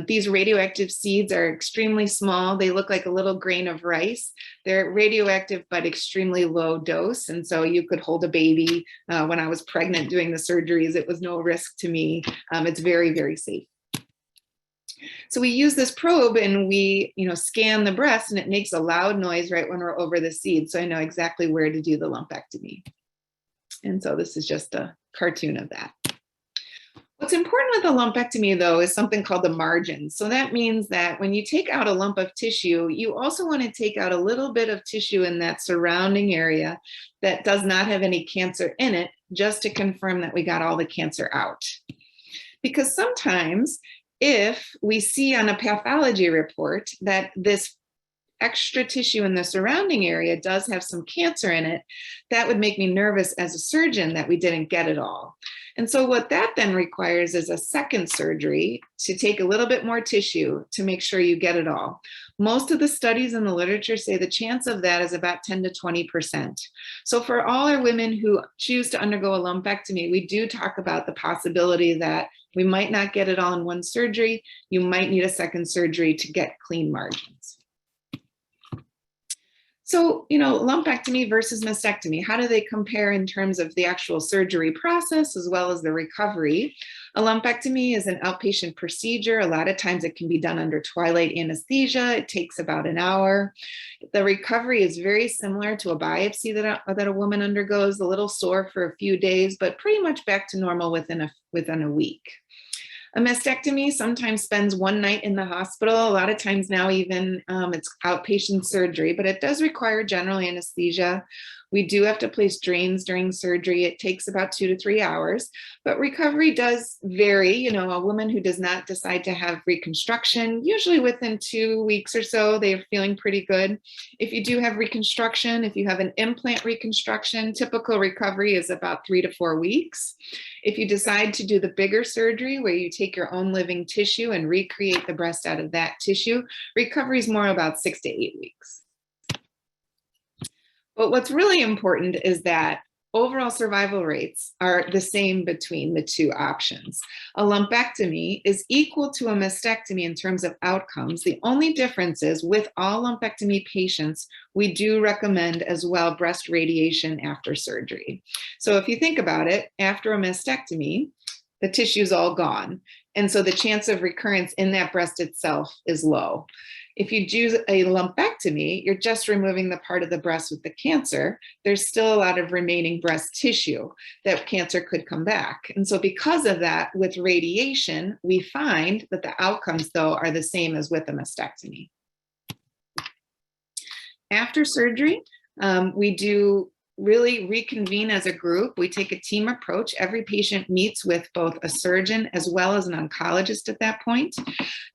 S3: These radioactive seeds are extremely small. They look like a little grain of rice. They're radioactive, but extremely low dose. And so you could hold a baby. When I was pregnant doing the surgeries, it was no risk to me. It's very, very safe. So we use this probe and we, scan the breast, and it makes a loud noise right when we're over the seed. So I know exactly where to do the lumpectomy. And so this is just a cartoon of that. What's important with a lumpectomy, though, is something called the margins. So that means that when you take out a lump of tissue, you also want to take out a little bit of tissue in that surrounding area that does not have any cancer in it, just to confirm that we got all the cancer out. Because sometimes if we see on a pathology report that this extra tissue in the surrounding area does have some cancer in it, that would make me nervous as a surgeon that we didn't get it all. And so what that then requires is a second surgery to take a little bit more tissue to make sure you get it all. Most of the studies in the literature say the chance of that is about 10 to 20%. So for all our women who choose to undergo a lumpectomy, we do talk about the possibility that we might not get it all in one surgery. You might need a second surgery to get clean margins. So, lumpectomy versus mastectomy, how do they compare in terms of the actual surgery process as well as the recovery? A lumpectomy is an outpatient procedure. A lot of times it can be done under twilight anesthesia. It takes about an hour. The recovery is very similar to a biopsy that a woman undergoes, a little sore for a few days, but pretty much back to normal within a week. A mastectomy sometimes spends one night in the hospital. A lot of times now even it's outpatient surgery, but it does require general anesthesia. We do have to place drains during surgery. It takes about 2 to 3 hours, but recovery does vary. A woman who does not decide to have reconstruction, usually within 2 weeks or so, they're feeling pretty good. If you do have reconstruction, if you have an implant reconstruction, typical recovery is about 3 to 4 weeks. If you decide to do the bigger surgery where you take your own living tissue and recreate the breast out of that tissue, recovery is more about 6 to 8 weeks. But what's really important is that overall survival rates are the same between the two options. A lumpectomy is equal to a mastectomy in terms of outcomes. The only difference is with all lumpectomy patients, we do recommend as well breast radiation after surgery. So if you think about it, after a mastectomy, the tissue's all gone. And so the chance of recurrence in that breast itself is low. If you do a lumpectomy, you're just removing the part of the breast with the cancer. There's still a lot of remaining breast tissue that cancer could come back. And so because of that, with radiation, we find that the outcomes though are the same as with a mastectomy. After surgery, we do really reconvene as a group. We take a team approach. Every patient meets with both a surgeon as well as an oncologist at that point.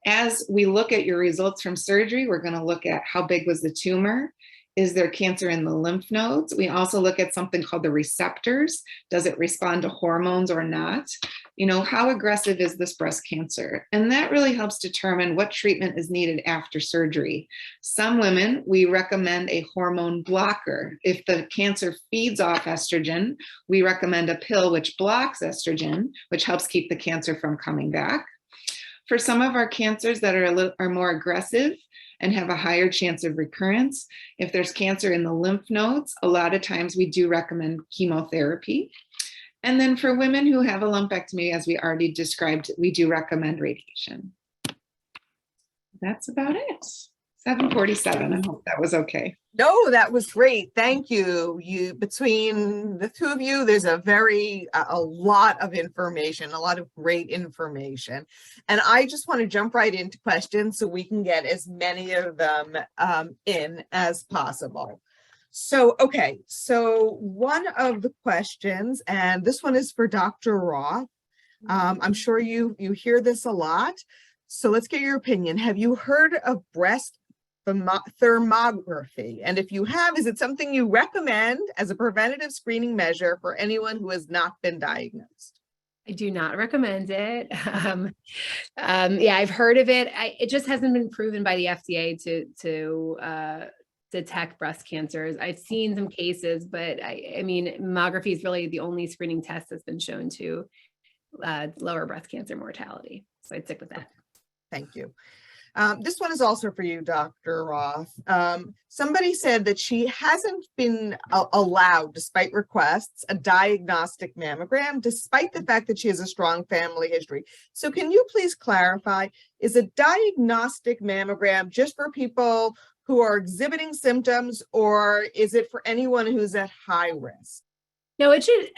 S3: As we look at your results from surgery, we're going to look at how big was the tumor. Is there cancer in the lymph nodes? We also look at something called the receptors. Does it respond to hormones or not? You know, how aggressive is this breast cancer? And that really helps determine what treatment is needed after surgery. Some women, we recommend a hormone blocker. If the cancer feeds off estrogen, we recommend a pill which blocks estrogen, which helps keep the cancer from coming back. For some of our cancers that are more aggressive and have a higher chance of recurrence, if there's cancer in the lymph nodes, a lot of times we do recommend chemotherapy. And then for women who have a lumpectomy, as we already described, we do recommend radiation. That's about it. 7:47. I hope that was okay.
S1: No, that was great. Thank you. Between the two of you, there's a lot of information, a lot of great information. And I just want to jump right into questions so we can get as many of them in as possible. So, okay, so one of the questions, and this one is for Dr. Roth. I'm sure you hear this a lot. So let's get your opinion. Have you heard of breast thermography? And if you have, is it something you recommend as a preventative screening measure for anyone who has not been diagnosed?
S2: I do not recommend it. Yeah, I've heard of it. It just hasn't been proven by the FDA to detect breast cancers. I've seen some cases, but I mean, mammography is really the only screening test that's been shown to lower breast cancer mortality. So I'd stick with that.
S1: Thank you. This one is also for you, Dr. Roth. Somebody said that she hasn't been allowed, despite requests, a diagnostic mammogram, despite the fact that she has a strong family history. So can you please clarify, is a diagnostic mammogram just for people who are exhibiting symptoms, or is it for anyone who's at high risk?
S2: No, it should.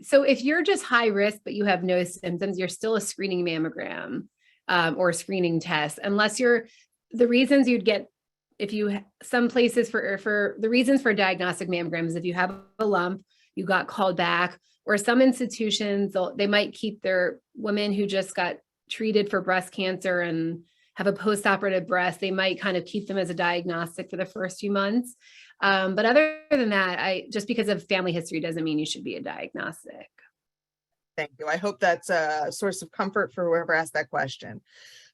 S2: So if you're just high risk, but you have no symptoms, you're still a screening mammogram. Or screening test, unless the reasons you'd get, if you, some places for the reasons for diagnostic mammograms, if you have a lump, you got called back, or some institutions, they might keep their women who just got treated for breast cancer and have a post-operative breast, they might kind of keep them as a diagnostic for the first few months. But other than that, just because of family history doesn't mean you should be a diagnostic.
S1: Thank you. I hope that's a source of comfort for whoever asked that question.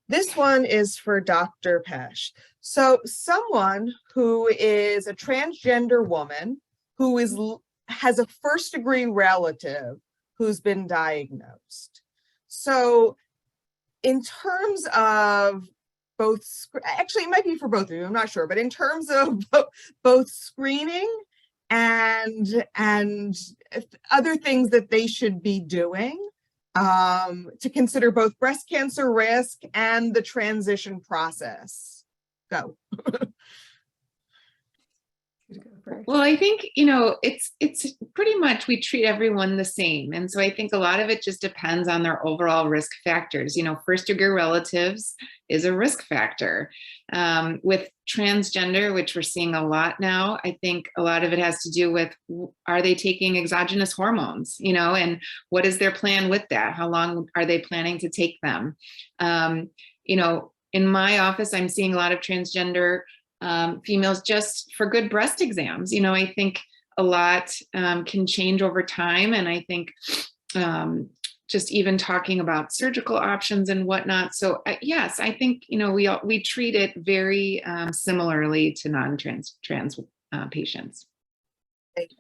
S1: This one is for Dr. Pesh. So someone who is a transgender woman who has a first-degree relative who's been diagnosed. So in terms of both, actually it might be for both of you, I'm not sure, but in terms of both screening and other things that they should be doing to consider both breast cancer risk and the transition process. Go.
S3: Well, I think, you know, it's pretty much we treat everyone the same. And so I think a lot of it just depends on their overall risk factors. You know, first-degree relatives is a risk factor. With transgender, which we're seeing a lot now, I think a lot of it has to do with, are they taking exogenous hormones, you know, and what is their plan with that? How long are they planning to take them? You know, in my office, I'm seeing a lot of transgender females just for good breast exams. You know, I think a lot can change over time. And I think just even talking about surgical options and whatnot. So yes, I think, you know, we treat it very similarly to non-trans patients.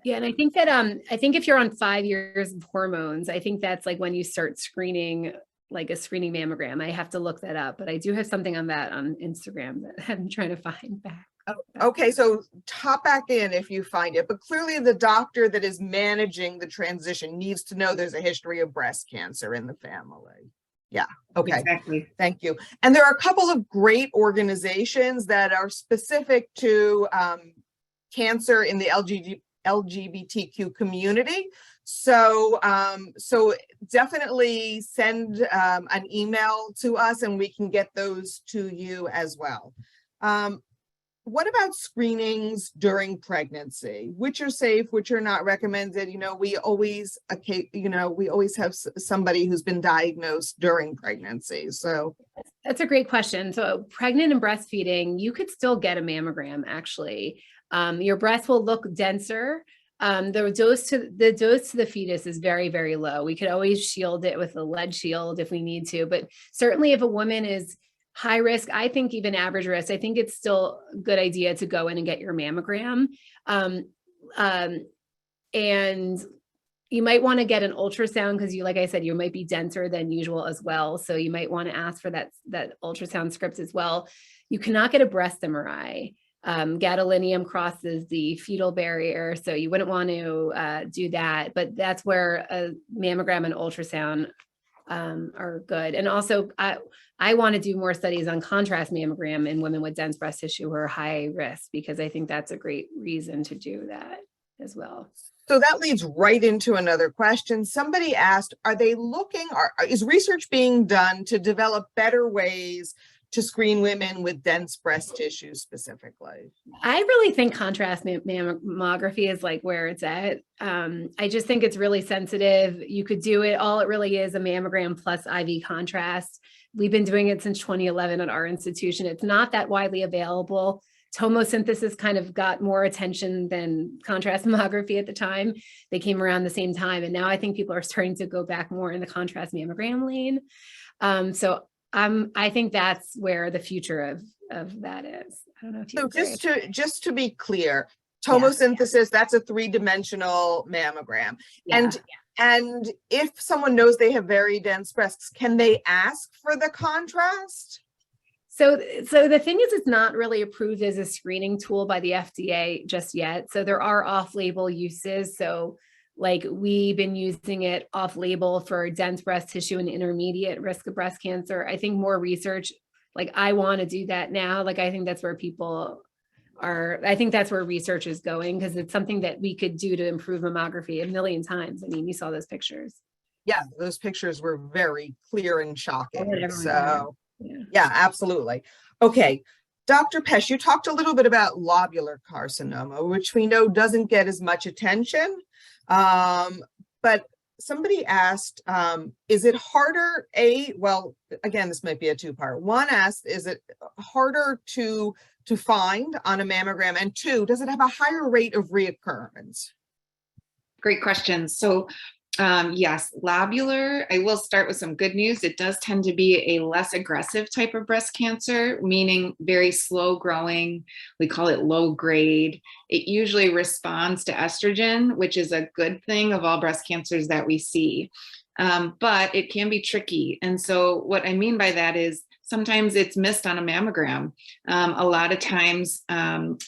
S2: Yeah, and I think that I think if you're on 5 years of hormones, I think that's like when you start screening, like a screening mammogram. I have to look that up, but I do have something on that on Instagram that I'm trying to find back.
S1: Okay, so hop back in if you find it, but clearly the doctor that is managing the transition needs to know there's a history of breast cancer in the family. Yeah, okay.
S3: Exactly.
S1: Thank you. And there are a couple of great organizations that are specific to cancer in the LGBTQ community. So, so definitely send an email to us and we can get those to you as well. What about screenings during pregnancy? Which are safe, which are not recommended? You know, we always have somebody who's been diagnosed during pregnancy. So
S2: that's a great question. So pregnant and breastfeeding, you could still get a mammogram actually. Your breast will look denser. The dose to the fetus is very, very low. We could always shield it with a lead shield if we need to, but certainly if a woman is high risk, I think even average risk, I think it's still a good idea to go in and get your mammogram. And you might want to get an ultrasound because like I said, you might be denser than usual as well. So you might want to ask for that ultrasound script as well. You cannot get a breast MRI. Gadolinium crosses the fetal barrier, so you wouldn't want to do that, but that's where a mammogram and ultrasound are good. And also I want to do more studies on contrast mammogram in women with dense breast tissue who are high risk, because I think that's a great reason to do that as well.
S1: So that leads right into another question. Somebody asked, is research being done to develop better ways to screen women with dense breast tissue specifically?
S2: I really think contrast mammography is like where it's at. I just think it's really sensitive. You could do it. All it really is a mammogram plus IV contrast. We've been doing it since 2011 at our institution. It's not that widely available. Tomosynthesis kind of got more attention than contrast mammography at the time. They came around the same time. And now I think people are starting to go back more in the contrast mammogram lane. So I think that's where the future of that is. I don't know if you agree.
S1: Just to be clear, tomosynthesis, that's a 3-dimensional mammogram.
S2: Yeah.
S1: And if someone knows they have very dense breasts, can they ask for the contrast?
S2: So the thing is, it's not really approved as a screening tool by the FDA just yet. So there are off-label uses. So like we've been using it off-label for dense breast tissue and intermediate risk of breast cancer. I think more research, like I want to do that now. Like I think that's where people are, I think that's where research is going, because it's something that we could do to improve mammography a million times. I mean, you saw those pictures.
S1: Yeah, those pictures were very clear and shocking. So
S2: yeah,
S1: absolutely. Okay. Dr. Pesch, you talked a little bit about lobular carcinoma, which we know doesn't get as much attention. But somebody asked, is it harder? Well, again, this might be a two-part. One asked, is it harder to find on a mammogram? And two, does it have a higher rate of reoccurrence?
S3: Great question. So yes, lobular, I will start with some good news. It does tend to be a less aggressive type of breast cancer, meaning very slow growing. We call it low grade. It usually responds to estrogen, which is a good thing of all breast cancers that we see. But it can be tricky. And so what I mean by that is sometimes it's missed on a mammogram. A lot of times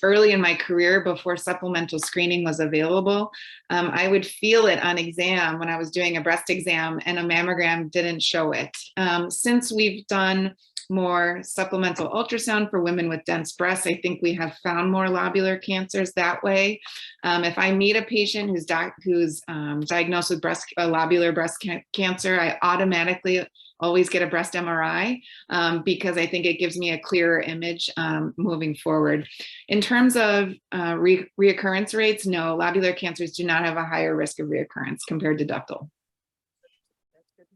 S3: early in my career, before supplemental screening was available, I would feel it on exam when I was doing a breast exam and a mammogram didn't show it. Since we've done more supplemental ultrasound for women with dense breasts, I think we have found more lobular cancers that way. If I meet a patient who's diagnosed with lobular breast cancer, I automatically always get a breast MRI because I think it gives me a clearer image moving forward. In terms of reoccurrence rates, no, lobular cancers do not have a higher risk of reoccurrence compared to ductal.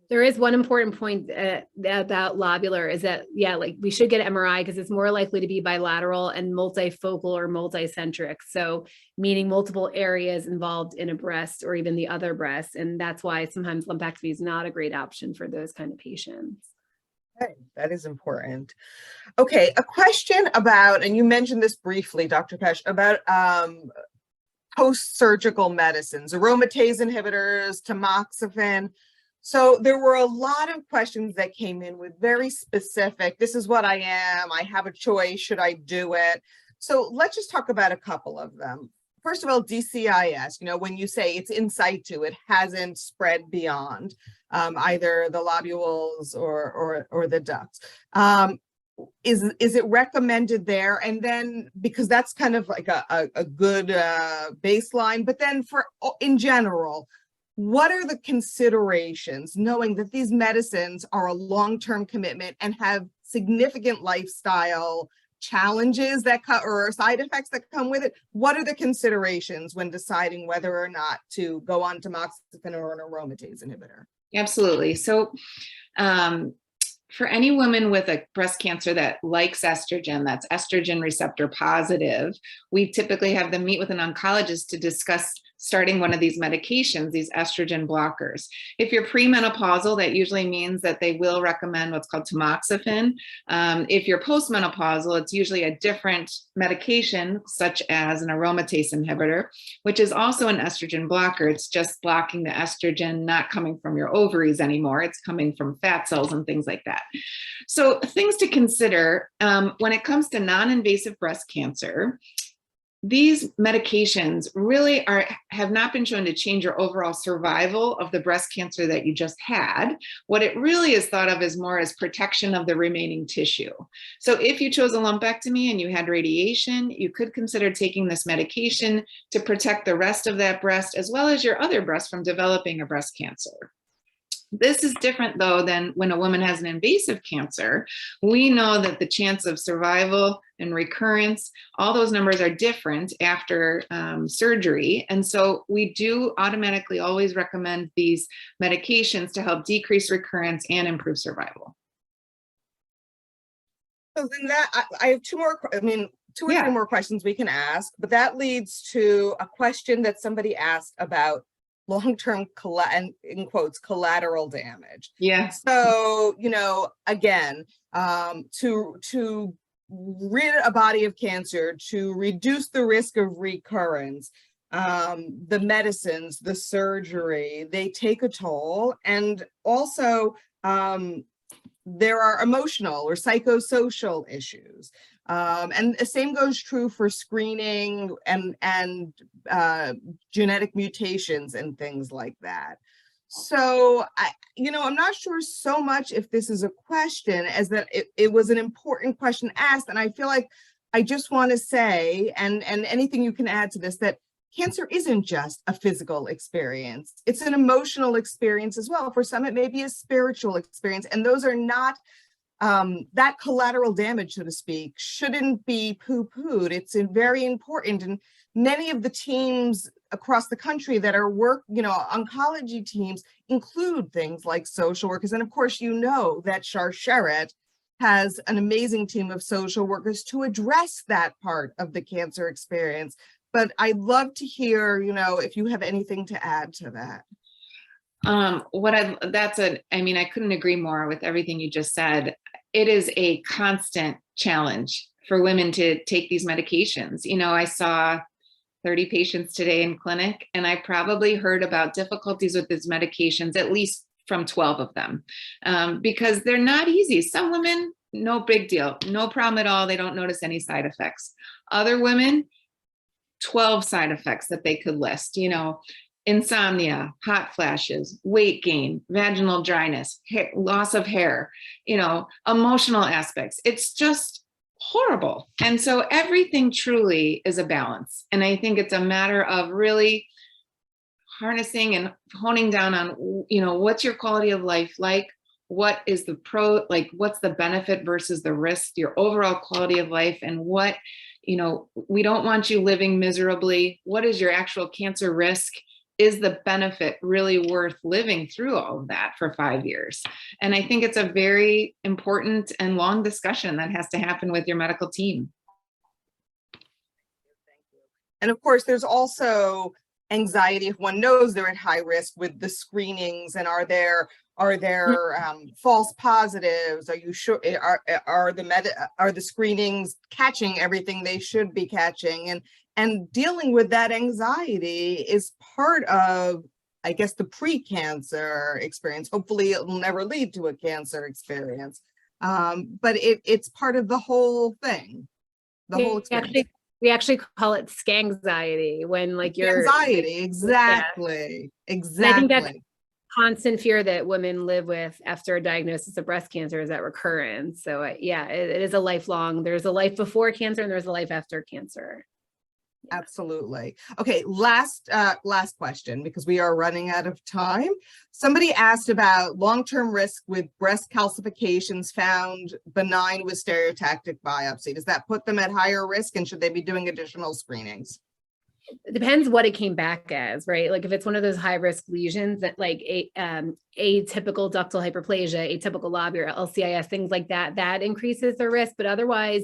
S2: There is one important point about lobular is that, like we should get MRI because it's more likely to be bilateral and multifocal or multicentric. So meaning multiple areas involved in a breast or even the other breast. And that's why sometimes lumpectomy is not a great option for those kind of patients.
S1: Okay, that is important. Okay, a question about, and you mentioned this briefly, Dr. Pesch, about post-surgical medicines, aromatase inhibitors, tamoxifen. So there were a lot of questions that came in with very specific, this is what I am, I have a choice, should I do it? So let's just talk about a couple of them. First of all, DCIS, when you say it's in situ, it hasn't spread beyond either the lobules or the ducts. Is it recommended there? And then, because that's kind of like a good baseline, but then in general, what are the considerations, knowing that these medicines are a long-term commitment and have significant lifestyle challenges that or side effects that come with it? What are the considerations when deciding whether or not to go on tamoxifen or an aromatase inhibitor?
S3: Absolutely. So for any woman with a breast cancer that likes estrogen, that's estrogen receptor positive, we typically have them meet with an oncologist to discuss starting one of these medications, these estrogen blockers. If you're premenopausal, that usually means that they will recommend what's called tamoxifen. If you're postmenopausal, it's usually a different medication, such as an aromatase inhibitor, which is also an estrogen blocker. It's just blocking the estrogen not coming from your ovaries anymore. It's coming from fat cells and things like that. So things to consider when it comes to non-invasive breast cancer. These medications really have not been shown to change your overall survival of the breast cancer that you just had. What it really is thought of as more as protection of the remaining tissue. So if you chose a lumpectomy and you had radiation, you could consider taking this medication to protect the rest of that breast as well as your other breast from developing a breast cancer. This is different, though, than when a woman has an invasive cancer. We know that the chance of survival and recurrence, all those numbers are different after surgery. And so we do automatically always recommend these medications to help decrease recurrence and improve survival.
S1: So then I have two or three more questions we can ask, but that leads to a question that somebody asked about long-term in quotes collateral damage.
S3: Yeah.
S1: So again, to rid a body of cancer, to reduce the risk of recurrence, the medicines, the surgery, they take a toll. And also there are emotional or psychosocial issues. And the same goes true for screening and genetic mutations and things like that. So I'm not sure so much if this is a question as that it was an important question asked. And I feel like I just want to say, and anything you can add to this, that cancer isn't just a physical experience. It's an emotional experience as well. For some, it may be a spiritual experience. And those are not that collateral damage, so to speak, shouldn't be poo-pooed. It's very important. And many of the teams across the country that are oncology teams include things like social workers. And of course, that Sharsheret has an amazing team of social workers to address that part of the cancer experience. But I'd love to hear, if you have anything to add to that.
S3: I couldn't agree more with everything you just said. It is a constant challenge for women to take these medications. I saw 30 patients today in clinic, and I probably heard about difficulties with these medications, at least from 12 of them, because they're not easy. Some women, no big deal, no problem at all. They don't notice any side effects. Other women, 12 side effects that they could list, insomnia, hot flashes, weight gain, vaginal dryness, loss of hair, emotional aspects. It's just horrible. And so everything truly is a balance. And I think it's a matter of really harnessing and honing down on, what's your quality of life like? What is the what's the benefit versus the risk, your overall quality of life, and what, we don't want you living miserably. What is your actual cancer risk? Is the benefit really worth living through all of that for 5 years? And I think it's a very important and long discussion that has to happen with your medical team.
S1: Thank you. And of course, there's also anxiety if one knows they're at high risk with the screenings, and are there Are there false positives? Are you sure? Are the screenings catching everything they should be catching? And dealing with that anxiety is part of, I guess, the pre-cancer experience. Hopefully, it will never lead to a cancer experience, but it's part of the whole thing, the whole experience.
S2: We actually call it scanxiety when like you're
S1: Anxiety, exactly, exactly.
S2: And I think that's constant fear that women live with after a diagnosis of breast cancer is that recurrence. So yeah, it is a lifelong, there's a life before cancer and there's a life after cancer.
S1: Absolutely. Okay, last question, because we are running out of time. Somebody asked about long-term risk with breast calcifications found benign with stereotactic biopsy. Does that put them at higher risk, and should they be doing additional screenings?
S2: It depends what it came back as, right? Like if it's one of those high-risk lesions that like atypical ductal hyperplasia, atypical lobular, LCIS, things like that, that increases the risk. But otherwise,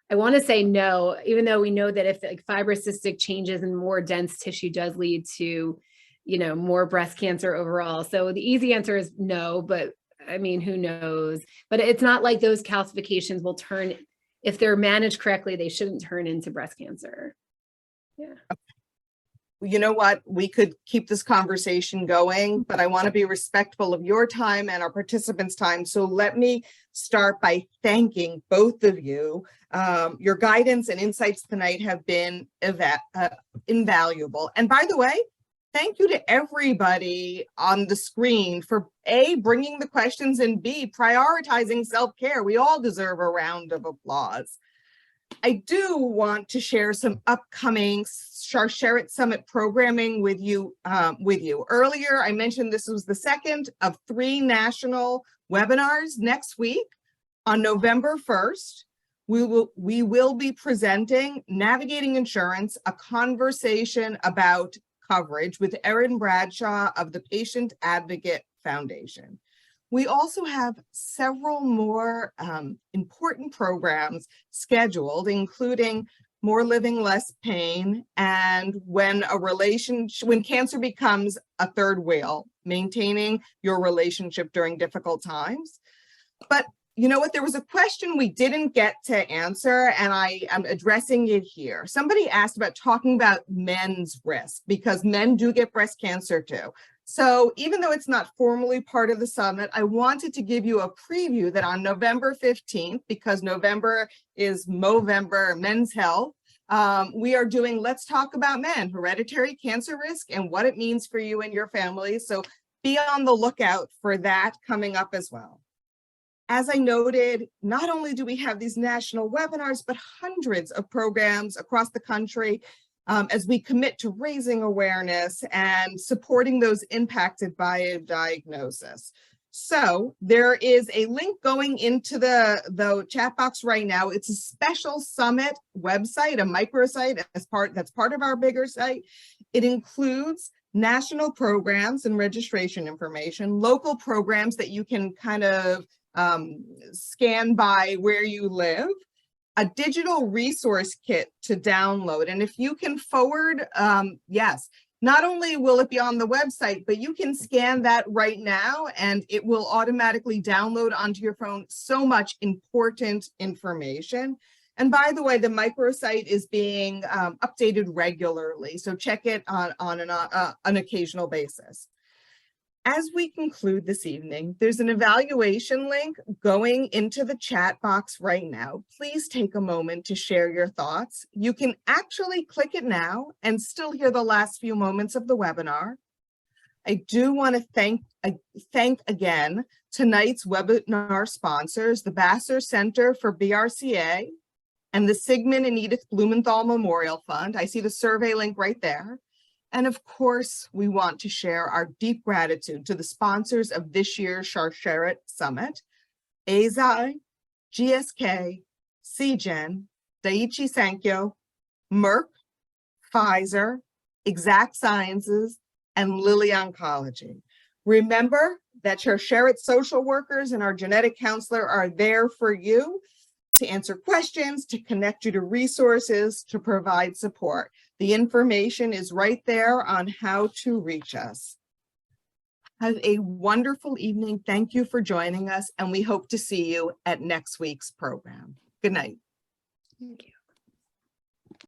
S2: I want to say no, even though we know that if like fibrocystic changes and more dense tissue does lead to, you know, more breast cancer overall. So the easy answer is no, but I mean, who knows? But it's not like those calcifications will turn, if they're managed correctly, they shouldn't turn into breast cancer. Yeah.
S1: You know what, we could keep this conversation going, but I want to be respectful of your time and our participants' time. So let me start by thanking both of you. Your guidance and insights tonight have been invaluable. And by the way, thank you to everybody on the screen for A, bringing the questions, and B, prioritizing self-care. We all deserve a round of applause. I do want to share some upcoming Sharsheret Summit programming with you. Earlier, I mentioned this was the second of 3 national webinars next week. On November 1st, we will be presenting Navigating Insurance, a conversation about coverage with Erin Bradshaw of the Patient Advocate Foundation. We also have several more important programs scheduled, including More Living, Less Pain, and when cancer becomes a third wheel, maintaining your relationship during difficult times. But you know what? There was a question we didn't get to answer, and I am addressing it here. Somebody asked about talking about men's risk, because men do get breast cancer too. So even though it's not formally part of the summit, I wanted to give you a preview that on November 15th, because November is Movember, Men's Health, we are doing Let's Talk About Men, Hereditary Cancer Risk and What It Means for You and Your Family. So be on the lookout for that coming up as well. As I noted, not only do we have these national webinars, but hundreds of programs across the country as we commit to raising awareness and supporting those impacted by a diagnosis. So there is a link going into the chat box right now. It's a special summit website, a microsite that's part of our bigger site. It includes national programs and registration information, local programs that you can kind of scan by where you live, a digital resource kit to download. And if you can forward, yes, not only will it be on the website, but you can scan that right now and it will automatically download onto your phone so much important information. And by the way, the microsite is being updated regularly, so check it on an occasional basis. As we conclude this evening, there's an evaluation link going into the chat box right now. Please take a moment to share your thoughts. You can actually click it now and still hear the last few moments of the webinar. I do want to thank again tonight's webinar sponsors, the Vassar Center for BRCA and the Sigmund and Edith Blumenthal Memorial Fund. I see the survey link right there. And of course, we want to share our deep gratitude to the sponsors of this year's Sharsheret Summit, Eisai, GSK, Seagen, Daiichi Sankyo, Merck, Pfizer, Exact Sciences, and Lilly Oncology. Remember that Sharsheret social workers and our genetic counselor are there for you to answer questions, to connect you to resources, to provide support. The information is right there on how to reach us. Have a wonderful evening. Thank you for joining us, and we hope to see you at next week's program. Good night.
S2: Thank you.